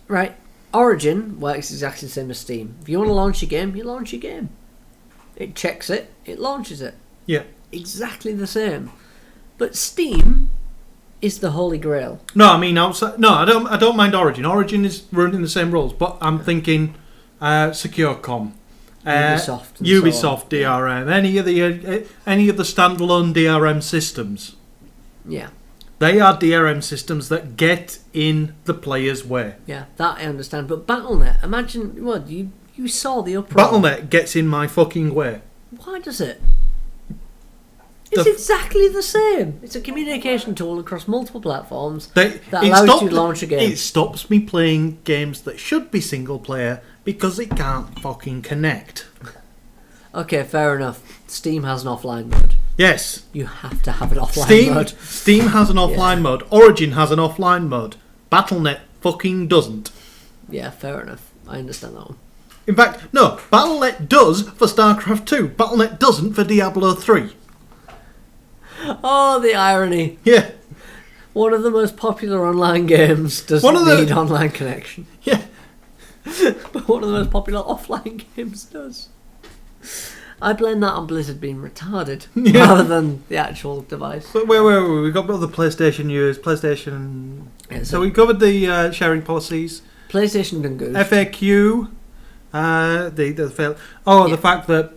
B: Right, Origin works exactly the same as Steam. If you want to launch your game, you launch your game. It checks it, it launches it.
A: Yeah.
B: Exactly the same. But Steam is the holy grail.
A: No, I mean outside. No, I don't mind Origin. Origin is running the same rules, but I'm thinking SecureCom, Ubisoft DRM, any of the standalone DRM systems.
B: Yeah.
A: They are DRM systems that get in the player's way.
B: Yeah, that I understand. But Battle.net, imagine what you saw the uproar.
A: Battle.net gets in my fucking way.
B: Why does it? It's exactly the same. It's a communication tool across multiple platforms that allows you to launch a game.
A: It stops me playing games that should be single player because it can't fucking connect.
B: Okay, fair enough. Steam has an offline mode.
A: Yes.
B: You have to have an offline mode.
A: Steam has an offline mode. Origin has an offline mode. Battle.net fucking doesn't.
B: Yeah, fair enough. I understand that one.
A: In fact, no. Battle.net does for StarCraft 2. Battle.net doesn't for Diablo 3.
B: Oh, the irony.
A: Yeah.
B: One of the most popular online games doesn't need online connection.
A: Yeah.
B: But one of the most popular offline games does. I blame that on Blizzard being retarded rather than the actual device.
A: But wait. We've got other PlayStation news. PlayStation.
B: Yeah,
A: so we covered the sharing policies.
B: PlayStation done good.
A: FAQ. The fact that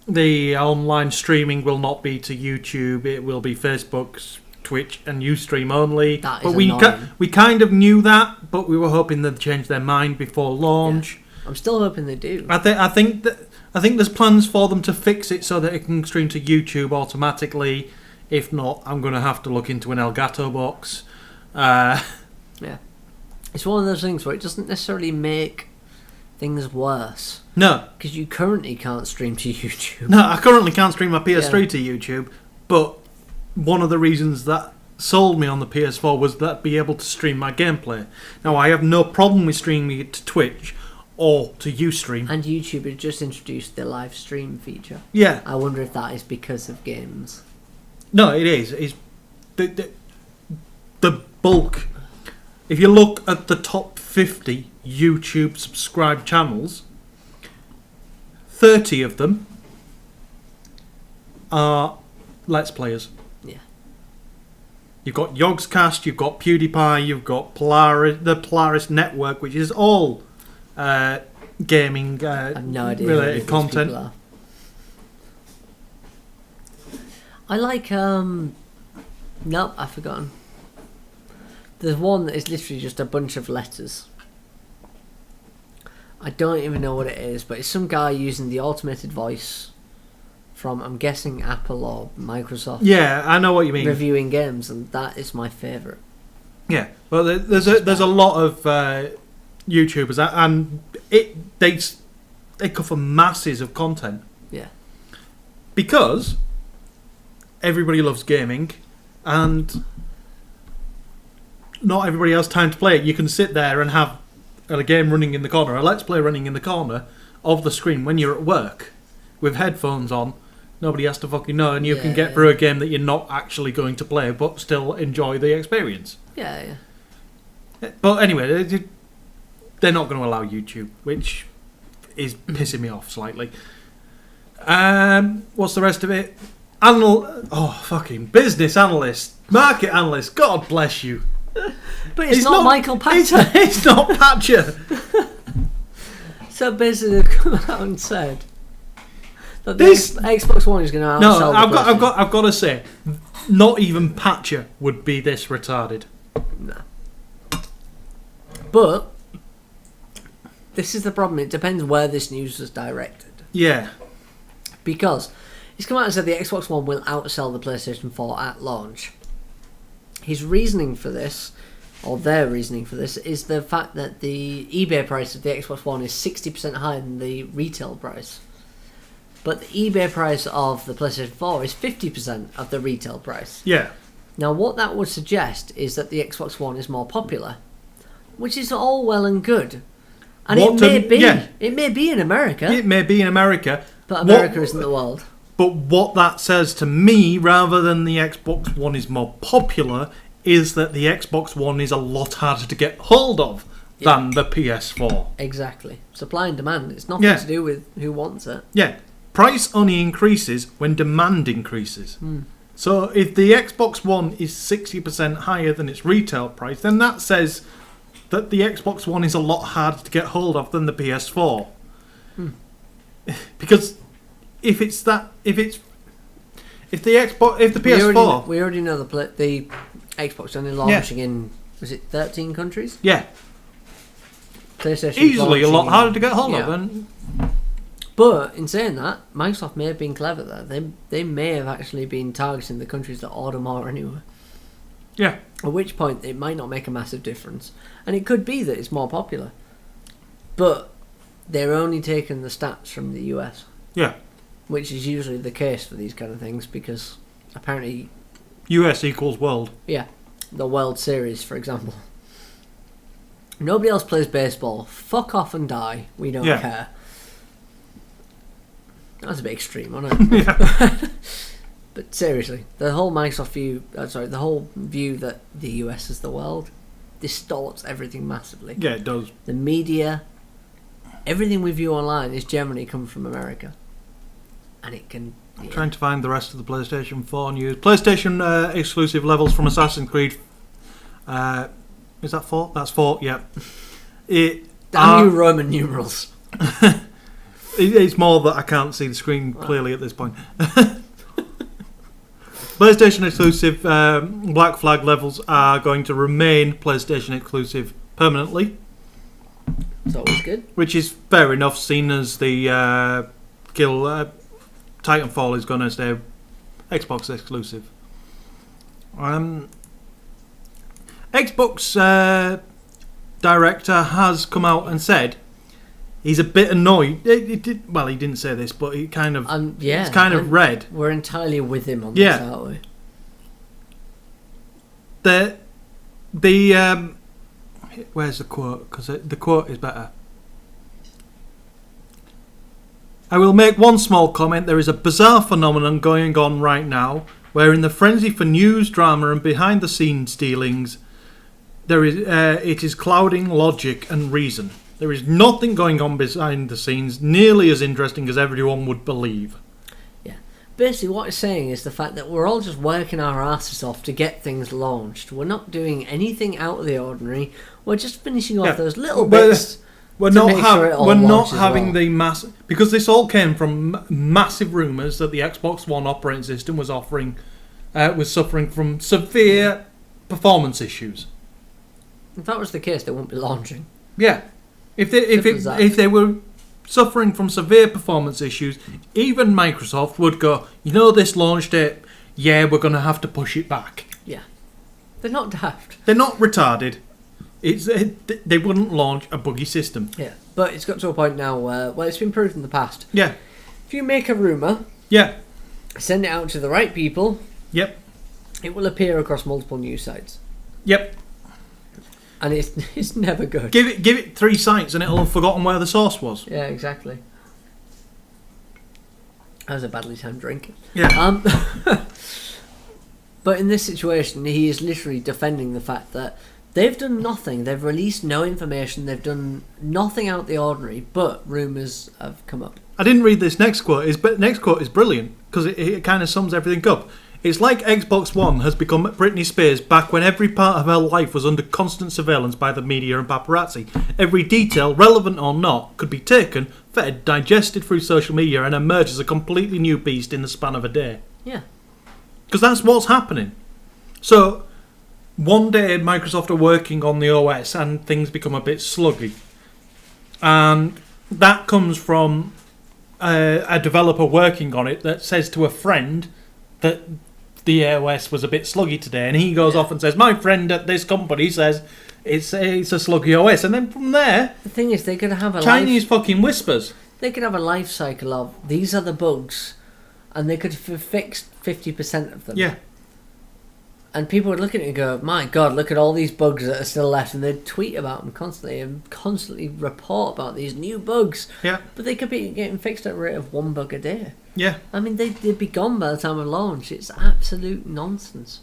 A: the online streaming will not be to YouTube. It will be Facebook, Twitch, and Ustream only.
B: That is annoying.
A: We kind of knew that, but we were hoping they'd change their mind before launch.
B: Yeah. I'm still hoping they do.
A: I think there's plans for them to fix it so that it can stream to YouTube automatically. If not, I'm going to have to look into an Elgato box.
B: Yeah, it's one of those things where it doesn't necessarily make things worse.
A: No.
B: Because you currently can't stream to YouTube.
A: No, I currently can't stream my PS3 to YouTube, but one of the reasons that sold me on the PS4 was that I'd be able to stream my gameplay. Now, I have no problem with streaming it to Twitch or to Ustream.
B: And YouTube has just introduced the live stream feature.
A: Yeah.
B: I wonder if that is because of games.
A: No, it is. It's the bulk. If you look at the top 50 YouTube subscribed channels, 30 of them are Let's Players.
B: Yeah.
A: You've got Yogscast, you've got PewDiePie, you've got the Polaris Network, which is all gaming
B: I have no idea
A: related content.
B: I like nope, I've forgotten. There's one that is literally just a bunch of letters. I don't even know what it is, but it's some guy using the automated voice from, I'm guessing, Apple or Microsoft.
A: Yeah, I know what you mean.
B: Reviewing games, and that is my favourite.
A: Yeah, well, there's a lot of YouTubers, and they cover masses of content.
B: Yeah.
A: Because everybody loves gaming, and not everybody has time to play it. You can sit there and have a game running in the corner, a Let's Play running in the corner of the screen when you're at work with headphones on. Nobody has to fucking know, and you can get through a game that you're not actually going to play, but still enjoy the experience.
B: Yeah.
A: But anyway, they're not going to allow YouTube, which is pissing me off slightly. What's the rest of it? Fucking business analyst, market analyst. God bless you.
B: But it's not Michael Patcher.
A: It's not Patcher.
B: So basically, they've come out and said that the
A: This-
B: Xbox One is going to
A: No,
B: outsell the PlayStation.
A: I've got to say, not even Patcher would be this retarded.
B: No. But this is the problem. It depends where this news is directed.
A: Yeah.
B: Because he's come out and said the Xbox One will outsell the PlayStation 4 at launch. His reasoning for this, or their reasoning for this, is the fact that the eBay price of the Xbox One is 60% higher than the retail price. But the eBay price of the PlayStation 4 is 50% of the retail price.
A: Yeah.
B: Now, what that would suggest is that the Xbox One is more popular, which is all well and good. And
A: What
B: it may
A: to-
B: be.
A: yeah.
B: It may be in America,
A: It may be in America,
B: but America isn't the world.
A: but what that says to me, rather than the Xbox One is more popular, is that the Xbox One is a lot harder to get hold of than the PS4.
B: Exactly. Supply and demand. It's nothing
A: Yeah.
B: to do with who wants it.
A: Yeah. Price only increases when demand increases.
B: Hmm.
A: So if the Xbox One is 60% higher than its retail price, then that says that the Xbox One is a lot harder to get hold of than the PS4. Because if the PS4,
B: We already know the Xbox only launching in, was it 13 countries?
A: yeah,
B: PlayStation
A: easily a lot
B: launching
A: harder to get hold of.
B: yeah.
A: And
B: But in saying that, Microsoft may have been clever there. They may have actually been targeting the countries that order more anyway.
A: yeah,
B: At which point it might not make a massive difference. And it could be that it's more popular. But they're only taking the stats from the US.
A: yeah,
B: Which is usually the case for these kind of things because apparently,
A: US equals world.
B: yeah, the World Series, for example. Nobody else plays baseball. Fuck off and die. We don't
A: Yeah.
B: care. That's a bit extreme, wasn't it?
A: Yeah.
B: But seriously, the whole Microsoft view, the whole view that the US is the world, distorts everything massively.
A: Yeah, it does.
B: The media, everything we view online is generally come from America. And it can...
A: I'm trying to find the rest of the PlayStation 4 news. PlayStation exclusive levels from Assassin's Creed. Is that 4? That's 4, yeah.
B: Damn you Roman numerals.
A: It's more that I can't see the screen clearly at this point. PlayStation exclusive Black Flag levels are going to remain PlayStation exclusive permanently.
B: It's always good.
A: Which is fair enough, seen as the Titanfall is going to stay Xbox exclusive. Xbox director has come out and said he's a bit annoyed. He didn't say this, but he kind of it's kind of read.
B: We're entirely with him on
A: Yeah.
B: this, aren't we?
A: The where's the quote? Because the quote is better. I will make one small comment. There is a bizarre phenomenon going on right now, where in the frenzy for news, drama, and behind-the-scenes dealings, it is clouding logic and reason. There is nothing going on behind the scenes nearly as interesting as everyone would believe.
B: Yeah. Basically, what it's saying is the fact that we're all just working our asses off to get things launched. We're not doing anything out of the ordinary. We're just finishing off those little bits.
A: We're
B: to
A: not,
B: make sure it all
A: we're not
B: launches
A: having
B: well.
A: the mass because this all came from massive rumours that the Xbox One operating system was suffering from severe performance issues.
B: If that was the case, they wouldn't be launching.
A: Yeah, if they were suffering from severe performance issues, even Microsoft would go, this launch date, yeah, we're going to have to push it back.
B: Yeah. They're not daft.
A: They're not retarded. They wouldn't launch a buggy system.
B: Yeah. But it's got to a point now where, it's been proved in the past.
A: Yeah.
B: If you make a rumour,
A: Yeah.
B: send it out to the right people,
A: Yep.
B: it will appear across multiple news sites.
A: Yep.
B: And it's never good.
A: Give it 3 sites and it'll have forgotten where the source was.
B: Yeah, exactly. That was a badly timed drink.
A: Yeah.
B: But in this situation, he is literally defending the fact that they've done nothing. They've released no information. They've done nothing out of the ordinary, but rumours have come up.
A: I didn't read this next quote. Next quote is brilliant because it kind of sums everything up. It's like Xbox One has become Britney Spears back when every part of her life was under constant surveillance by the media and paparazzi. Every detail, relevant or not, could be taken, fed, digested through social media and emerge as a completely new beast in the span of a day.
B: Yeah.
A: Because that's what's happening. So, one day Microsoft are working on the OS and things become a bit sluggy. And that comes from a developer working on it that says to a friend that the OS was a bit sluggy today, and he goes off and says, my friend at this company says it's a sluggy OS, and then from there,
B: the thing is, they could have a
A: Chinese fucking whispers.
B: They could have a life cycle of these are the bugs, and they could have fixed 50% of them.
A: Yeah.
B: And people would look at it and go, my God, look at all these bugs that are still left, and they'd tweet about them constantly and constantly report about these new bugs.
A: Yeah.
B: But they could be getting fixed at a rate of 1 bug a day.
A: Yeah.
B: I mean, they'd be gone by the time of launch. It's absolute nonsense.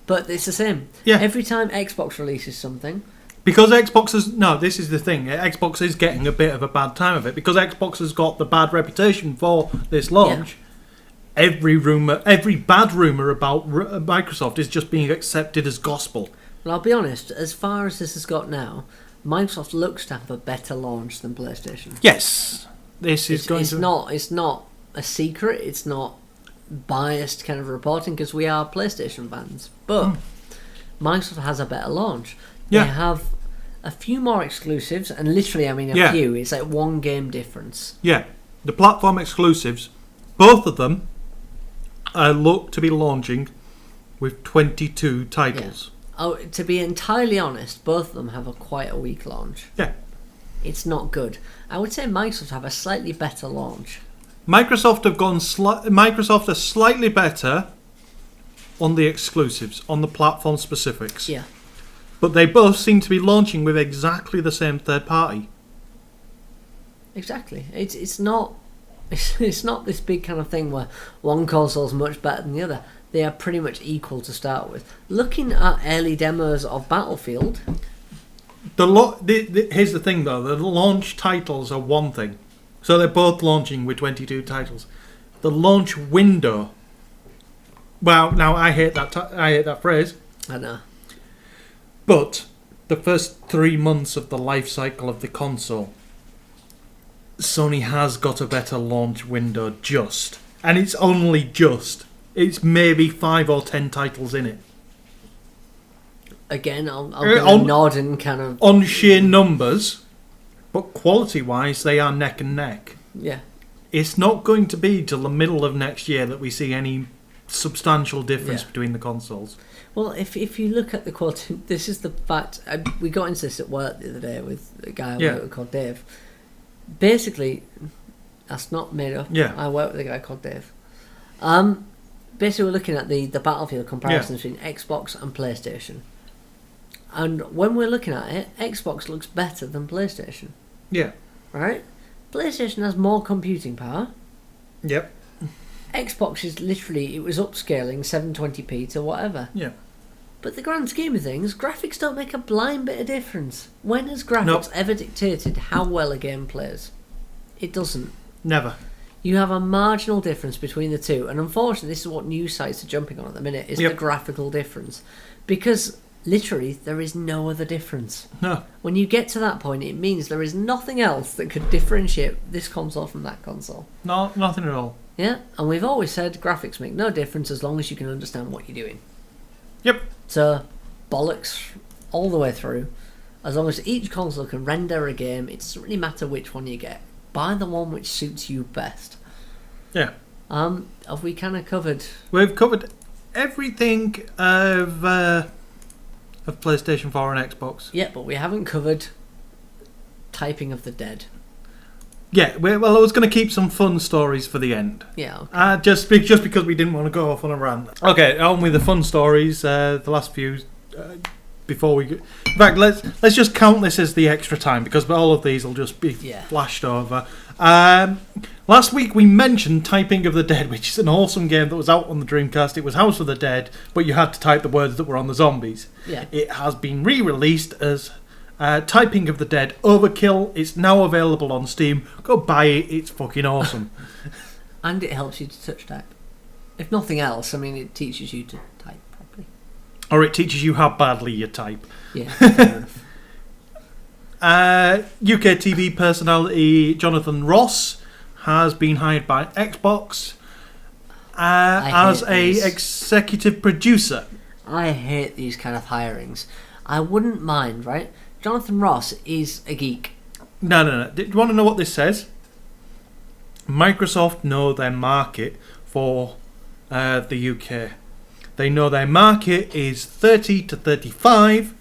B: But it's the same.
A: Yeah.
B: Every time Xbox releases something...
A: Because Xbox is... No, this is the thing. Xbox is getting a bit of a bad time of it. Because Xbox has got the bad reputation for this launch. Yeah. Every bad rumour about Microsoft is just being accepted as gospel.
B: Well, I'll be honest. As far as this has got now, Microsoft looks to have a better launch than PlayStation.
A: Yes. It's
B: not a secret. It's not biased kind of reporting because we are PlayStation fans. But Microsoft has a better launch.
A: Yeah.
B: They have a few more exclusives, and literally, I mean, a few. It's like 1 game difference.
A: Yeah. The platform exclusives, both of them look to be launching with 22 titles.
B: Yeah. Oh, to be entirely honest, both of them have quite a weak launch.
A: Yeah.
B: It's not good. I would say Microsoft have a slightly better launch.
A: Microsoft are slightly better on the exclusives, on the platform specifics.
B: Yeah.
A: But they both seem to be launching with exactly the same third party.
B: Exactly. It's not this big kind of thing where one console's much better than the other. They are pretty much equal to start with. Looking at early demos of Battlefield...
A: Here's the thing though, the launch titles are one thing. So they're both launching with 22 titles. The launch window... Well, now I hate that phrase.
B: I know.
A: But the first 3 months of the life cycle of the console, Sony has got a better launch window just. And it's only just. It's maybe 5 or 10 titles in it.
B: Again, I'll give a nod and kind of...
A: On sheer numbers, but quality-wise, they are neck and neck.
B: Yeah.
A: It's not going to be till the middle of next year that we see any substantial difference between the consoles.
B: Well, if you look at the quality, this is the fact. We got into this at work the other day with a guy I work with called Dave. Basically, that's not made up.
A: Yeah.
B: I work with a guy called Dave. Basically, we're looking at the Battlefield comparisons between Xbox and PlayStation. And when we're looking at it, Xbox looks better than PlayStation.
A: Yeah.
B: Right? PlayStation has more computing power.
A: Yep.
B: Xbox is literally, it was upscaling 720p to whatever.
A: Yeah.
B: But the grand scheme of things, graphics don't make a blind bit of difference. When has graphics ever dictated how well a game plays? It doesn't.
A: Never.
B: You have a marginal difference between the two, and unfortunately this is what news sites are jumping on at the minute, is the graphical difference. Because literally there is no other difference.
A: No.
B: When you get to that point, it means there is nothing else that could differentiate this console from that console.
A: No, nothing at all.
B: Yeah, and we've always said graphics make no difference as long as you can understand what you're doing.
A: Yep.
B: So, bollocks all the way through. As long as each console can render a game, it doesn't really matter which one you get. Buy the one which suits you best.
A: Yeah.
B: Have we kind of covered...
A: We've covered everything of PlayStation 4 and Xbox.
B: Yeah, but we haven't covered typing of the dead.
A: Yeah, well, I was going to keep some fun stories for the end.
B: Yeah. Okay.
A: Just because we didn't want to go off on a rant. Okay, on with the fun stories. The last few, before we... In fact, let's just count this as the extra time, because all of these will just be flashed over. Last week we mentioned Typing of the Dead, which is an awesome game that was out on the Dreamcast. It was House of the Dead, but you had to type the words that were on the zombies.
B: Yeah.
A: It has been re-released as... Typing of the Dead Overkill. It's now available on Steam. Go buy it. It's fucking awesome.
B: And it helps you to touch type. If nothing else, I mean, it teaches you to type properly.
A: Or it teaches you how badly you type.
B: Yeah, fair enough.
A: UK TV personality Jonathan Ross has been hired by Xbox as
B: these.
A: executive producer.
B: I hate these kind of hirings. I wouldn't mind, right? Jonathan Ross is a geek.
A: No. Do you want to know what this says? Microsoft know their market for the UK. They know their market is 30 to 35.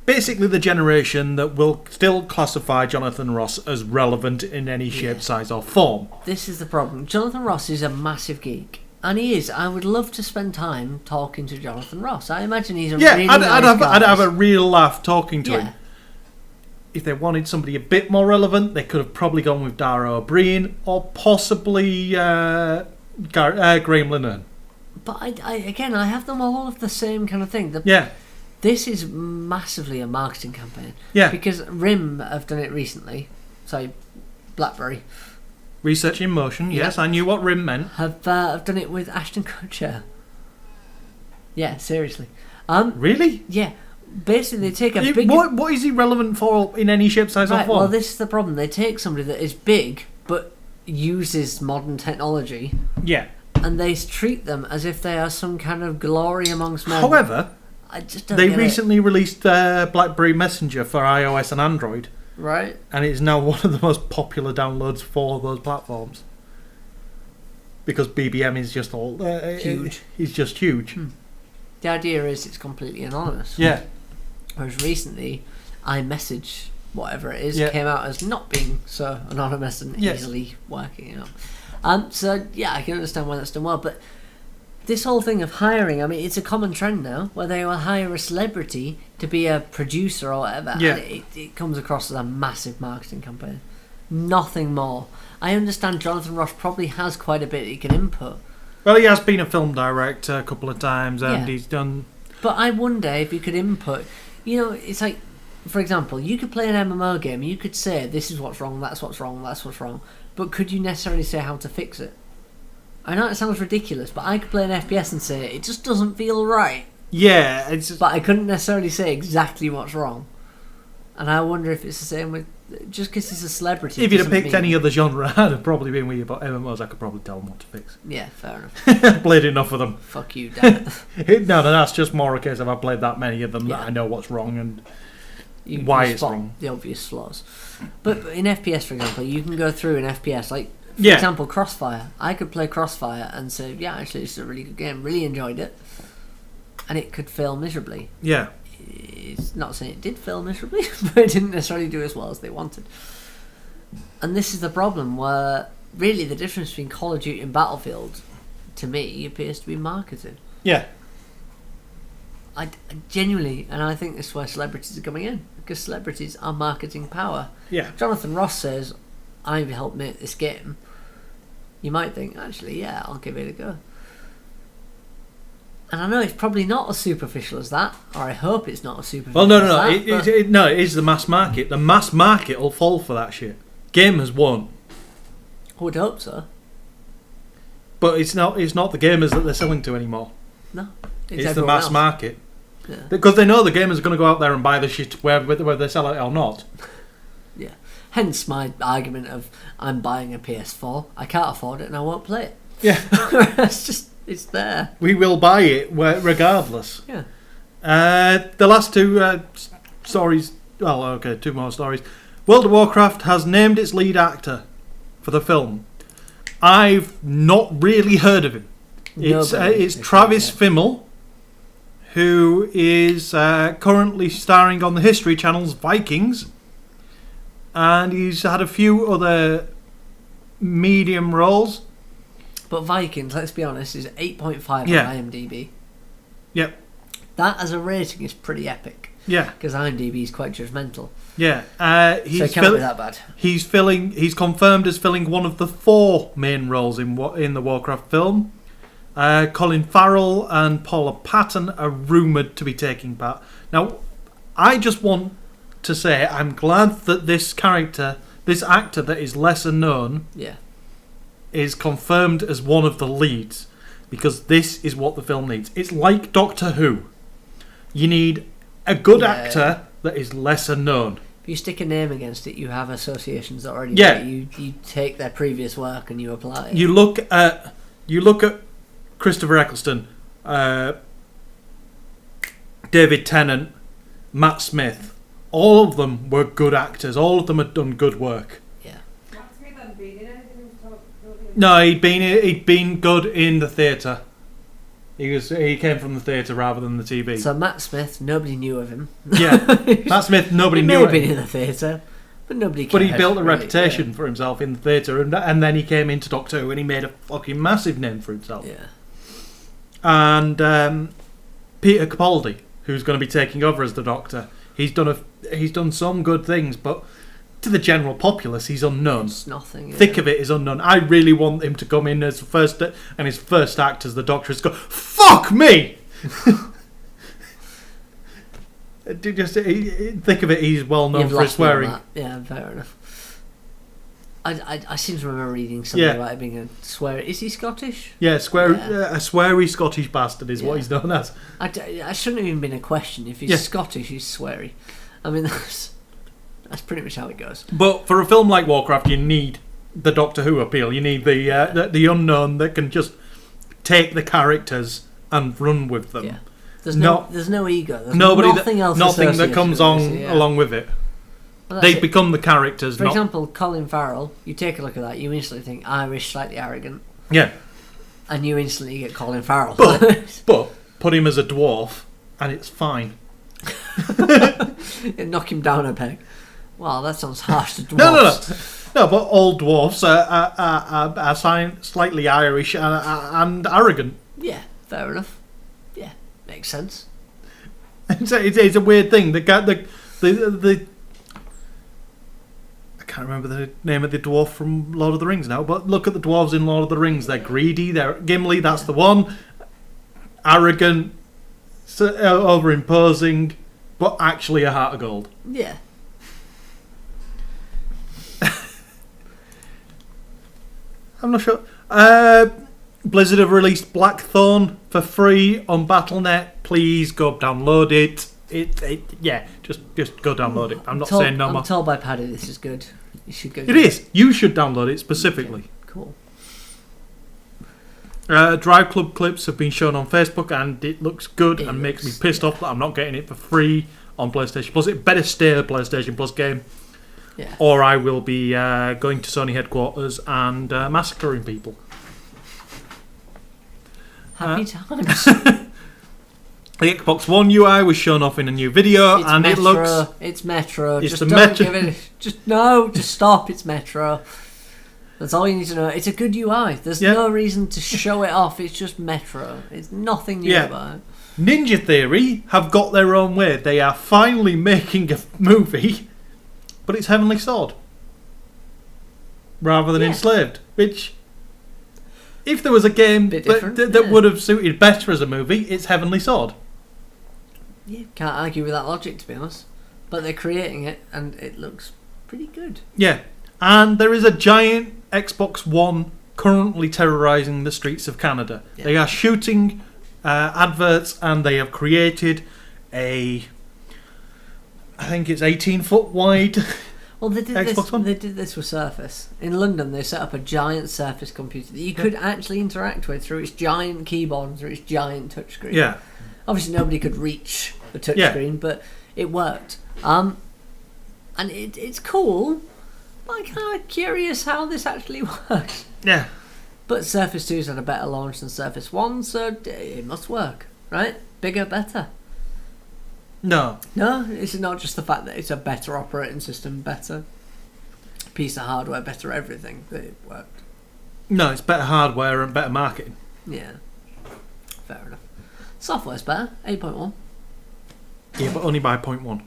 A: Basically the generation that will still classify Jonathan Ross as relevant in any shape, size or form.
B: This is the problem. Jonathan Ross is a massive geek. And he is. I would love to spend time talking to Jonathan Ross. I imagine he's a really nice guy.
A: I'd have a real laugh talking to him. If they wanted somebody a bit more relevant, they could have probably gone with Dara O'Brien or possibly Graham Linehan.
B: But I have them all of the same kind of thing. This is massively a marketing campaign.
A: Yeah.
B: Because RIM have done it recently. Sorry, BlackBerry.
A: Research in motion, yes. I knew what RIM meant.
B: Have done it with Ashton Kutcher. Yeah, seriously.
A: Really?
B: Yeah. Basically, they take a big...
A: What is he relevant for in any shape, size or form?
B: Well, this is the problem. They take somebody that is big, but uses modern technology...
A: Yeah.
B: And they treat them as if they are some kind of glory amongst men.
A: However,
B: I just don't
A: they
B: get
A: recently released BlackBerry Messenger for iOS and Android.
B: Right.
A: And it is now one of the most popular downloads for those platforms. Because BBM is just all...
B: huge.
A: He's just huge.
B: The idea is it's completely anonymous.
A: Yeah.
B: Whereas recently, iMessage, whatever it is,
A: Yeah.
B: came out as not being so anonymous and easily working out. So, yeah, I can understand why that's done well. But this whole thing of hiring, I mean, it's a common trend now where they will hire a celebrity to be a producer or whatever.
A: Yeah.
B: And it comes across as a massive marketing campaign. Nothing more. I understand Jonathan Ross probably has quite a bit he can input.
A: Well, he has been a film director a couple of times and
B: Yeah.
A: he's done...
B: But I wonder if you could input... You know, it's like, for example, you could play an MMO game, you could say, this is what's wrong, that's what's wrong, that's what's wrong. But could you necessarily say how to fix it? I know it sounds ridiculous, but I could play an FPS and say, it just doesn't feel right.
A: Yeah, it's...
B: But I couldn't necessarily say exactly what's wrong. And I wonder if it's the same with... Just because he's a celebrity...
A: If you'd have picked any other genre, I'd have probably been with you, but MMOs, I could probably tell them what to fix.
B: Yeah, fair enough.
A: I've played enough of them.
B: Fuck you, damn it.
A: No, that's just more a case of I've played that many of them
B: Yeah.
A: that I know what's wrong and
B: You
A: why it's
B: spot
A: wrong.
B: the obvious flaws. But in FPS, for example, you can go through an FPS, like, for
A: Yeah.
B: example, Crossfire. I could play Crossfire and say, yeah, actually, this is a really good game, really enjoyed it. And it could fail miserably.
A: Yeah.
B: It's not saying it did fail miserably, but it didn't necessarily do as well as they wanted. And this is the problem where, really, the difference between Call of Duty and Battlefield, to me, appears to be marketing.
A: Yeah.
B: I genuinely, and I think this is where celebrities are coming in, because celebrities are marketing power.
A: Yeah.
B: Jonathan Ross says, I've helped make this game. You might think, actually, yeah, I'll give it a go. And I know it's probably not as superficial as that, or I hope it's not as superficial
A: Well,
B: as
A: no.
B: that.
A: It is the mass market. The mass market will fall for that shit. Gamers won't.
B: I would hope so.
A: But it's not the gamers that they're selling to anymore.
B: No.
A: It's the
B: everyone
A: mass
B: else.
A: market.
B: Yeah.
A: Because they know the gamers are going to go out there and buy the shit whether they sell it or not.
B: Yeah. Hence my argument of, I'm buying a PS4, I can't afford it and I won't play it.
A: Yeah.
B: It's there.
A: We will buy it regardless.
B: Yeah.
A: The last two stories... Well, okay, two more stories. World of Warcraft has named its lead actor for the film. I've not really heard of him. It's Travis Fimmel, who is currently starring on the History Channel's Vikings, and he's had a few other medium roles.
B: But Vikings, let's be honest, is 8.5 on IMDb.
A: Yep.
B: That as a rating is pretty epic.
A: Yeah.
B: Because IMDb is quite judgmental.
A: Yeah.
B: So it can't be that bad.
A: He's confirmed as filling one of the 4 main roles in the Warcraft film. Colin Farrell and Paula Patton are rumoured to be taking part. Now, I just want to say I'm glad that this actor that is lesser known,
B: Yeah.
A: is confirmed as one of the leads. because this is what the film needs. It's like Doctor Who. You need a good actor that is lesser known.
B: If you stick a name against it, you have associations that already.
A: Yeah.
B: You take their previous work and you apply it.
A: You look at Christopher Eccleston, David Tennant, Matt Smith. All of them were good actors. All of them had done good work.
B: Yeah.
A: No, he'd been good in the theatre. He came from the theatre rather than the TV.
B: So Matt Smith, nobody knew of him.
A: Yeah, Matt Smith, nobody
B: he
A: knew
B: may have
A: him.
B: been in the theatre, but nobody cared.
A: But he built a
B: really,
A: reputation for himself in the theatre, and then he came into Doctor Who and he made a fucking massive name for himself.
B: Yeah.
A: And Peter Capaldi, who's going to be taking over as the Doctor, he's done some good things, but to the general populace, he's unknown.
B: It's nothing.
A: Thick of it is unknown. I really want him to come in as first, and his first act as the Doctor is go, fuck me! Thick of it, he's well known for his swearing.
B: Yeah, fair enough. I seem to remember reading something about him being a swear. Is he Scottish?
A: Yeah, a sweary Scottish bastard is what he's known as.
B: I shouldn't have even been a question. If he's Scottish, he's sweary. I mean, that's pretty much how it goes.
A: But for a film like Warcraft, you need the Doctor Who appeal. You need the unknown that can just take the characters and run with them.
B: Yeah. There's no ego. There's nothing
A: that comes on along with it.
B: Well,
A: they become the characters.
B: For example, Colin Farrell. You take a look at that. You instantly think Irish, slightly arrogant.
A: Yeah.
B: And you instantly get Colin Farrell.
A: But put him as a dwarf, and it's fine.
B: Knock him down a peg. Wow, that sounds harsh to dwarfs.
A: No, but all dwarfs are slightly Irish and arrogant.
B: Yeah, fair enough. Yeah, makes sense.
A: It's a weird thing. The I can't remember the name of the dwarf from Lord of the Rings now, but look at the dwarves in Lord of the Rings. They're greedy. They're Gimli. That's the one. Arrogant, overimposing, but actually a heart of gold.
B: Yeah.
A: I'm not sure. Blizzard have released Blackthorn for free on Battle.net. Please go download it. Just go download it. I'm not saying no more.
B: I'm told by Paddy this is good. You should go.
A: It is. You should download it specifically.
B: Okay, cool.
A: Drive Club clips have been shown on Facebook, and it looks good and makes me pissed off that I'm not getting it for free on PlayStation Plus. It better stay a PlayStation Plus game.
B: Yeah.
A: Or I will be going to Sony headquarters and massacring people.
B: Happy times.
A: The Xbox One UI was shown off in a new video, it looks.
B: It's Metro.
A: It's
B: just
A: the
B: don't
A: Metro.
B: give it. Just stop. It's Metro. That's all you need to know. It's a good UI. There's no reason to show it off. It's just Metro. It's nothing new about it.
A: Ninja Theory have got their own way. They are finally making a movie, but it's Heavenly Sword rather than Enslaved. Which, if there was a game that would have suited better as a movie, it's Heavenly Sword.
B: Yeah, can't argue with that logic, to be honest. But they're creating it, and it looks pretty good.
A: Yeah, and there is a giant Xbox One currently terrorising the streets of Canada. Yeah. They are shooting adverts, and they have created I think it's 18-foot wide.
B: Well, they did
A: Xbox One.
B: They did this with Surface. In London, they set up a giant Surface computer that you could actually interact with through its giant keyboard and through its giant touchscreen.
A: Yeah.
B: Obviously, nobody could reach the touchscreen, but it worked. And it's cool, but I'm kind of curious how this actually works.
A: Yeah.
B: But Surface 2's had a better launch than Surface 1, so it must work, right? Bigger, better.
A: No,
B: it's not just the fact that it's a better operating system, better piece of hardware, better everything, that it worked.
A: No, it's better hardware and better marketing.
B: Yeah, fair enough. Software's better, 8.1.
A: Yeah, but only by 0.1.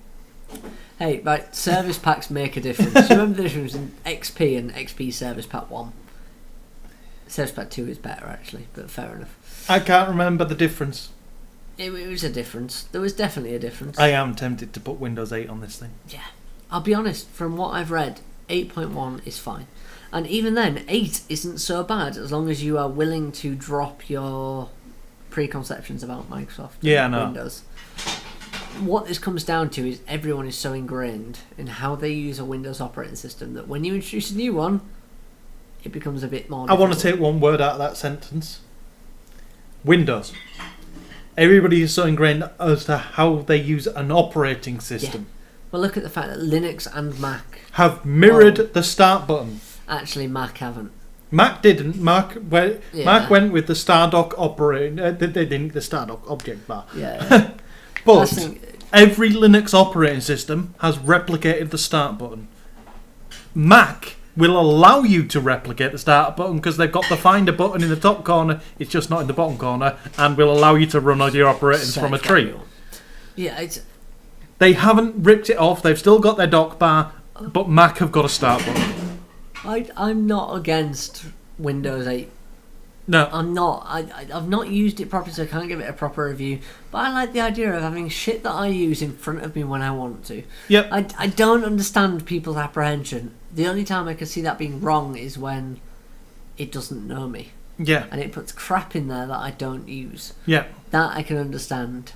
B: Hey, right, service packs make a difference. Do you remember the difference in XP and XP Service Pack 1? Service Pack 2 is better, actually, but fair enough.
A: I can't remember the difference.
B: It was a difference. There was definitely a difference.
A: I am tempted to put Windows 8 on this thing.
B: Yeah. I'll be honest, from what I've read, 8.1 is fine. And even then, 8 isn't so bad as long as you are willing to drop your preconceptions about Microsoft and Windows. What this comes down to is everyone is so ingrained in how they use a Windows operating system that when you introduce a new one, it becomes a bit more difficult.
A: I want to take one word out of that sentence. Windows. Everybody is so ingrained as to how they use an operating system.
B: Yeah. Well, look at the fact that Linux and Mac
A: have mirrored the start button.
B: Actually, Mac haven't.
A: Mac didn't. Mac went with the Stardock operating. They didn't the Stardock object bar.
B: Yeah.
A: But every Linux operating system has replicated the start button. Mac will allow you to replicate the start button because they've got the finder button in the top corner. It's just not in the bottom corner, and will allow you to run all your operations from a tree.
B: Yeah,
A: they haven't ripped it off. They've still got their dock bar, but Mac have got a start button.
B: I'm not against Windows 8.
A: No,
B: I'm not. I've not used it properly, so I can't give it a proper review. But I like the idea of having shit that I use in front of me when I want to.
A: Yep.
B: I don't understand people's apprehension. The only time I can see that being wrong is when it doesn't know me.
A: Yeah.
B: And it puts crap in there that I don't use.
A: Yeah.
B: That I can understand.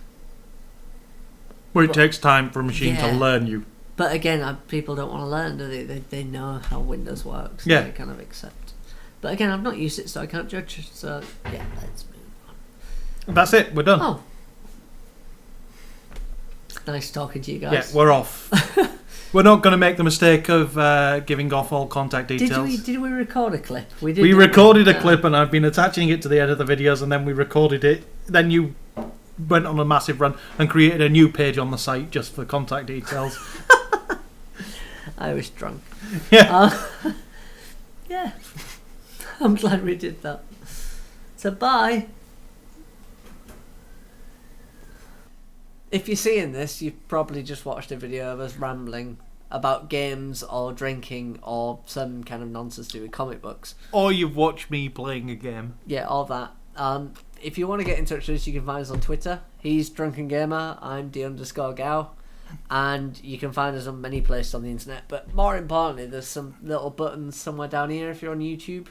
A: Well, it takes time for a machine to learn you.
B: But again, people don't want to learn, do they? They know how Windows works.
A: Yeah.
B: They kind of accept. But again, I've not used it, so I can't judge. So, yeah, let's move on.
A: That's it. We're done.
B: Oh. Nice talking to you guys.
A: Yeah, we're off. We're not going to make the mistake of giving off all contact details.
B: Did we record a clip?
A: We recorded a clip, and I've been attaching it to the end of the videos, and then we recorded it. Then you went on a massive run and created a new page on the site just for contact details.
B: I was drunk.
A: Yeah.
B: Yeah. I'm glad we did that. So bye. If you're seeing this, you've probably just watched a video of us rambling about games or drinking or some kind of nonsense to do with comic books.
A: Or you've watched me playing a game.
B: Yeah, all that. If you want to get in touch with us, you can find us on Twitter. He's DrunkenGamer. I'm D_Gao. And you can find us on many places on the internet. But more importantly, there's some little buttons somewhere down here if you're on YouTube.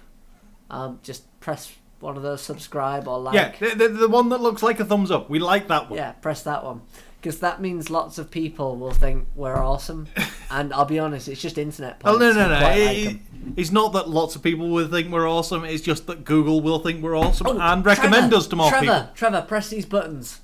B: Just press one of those, subscribe or like.
A: Yeah, the one that looks like a thumbs up. We like that one.
B: Yeah, press that one. Because that means lots of people will think we're awesome. And I'll be honest, it's just internet points.
A: Oh, no. It's not that lots of people will think we're awesome. It's just that Google will think we're awesome and recommend us to more people.
B: Trevor, press these buttons.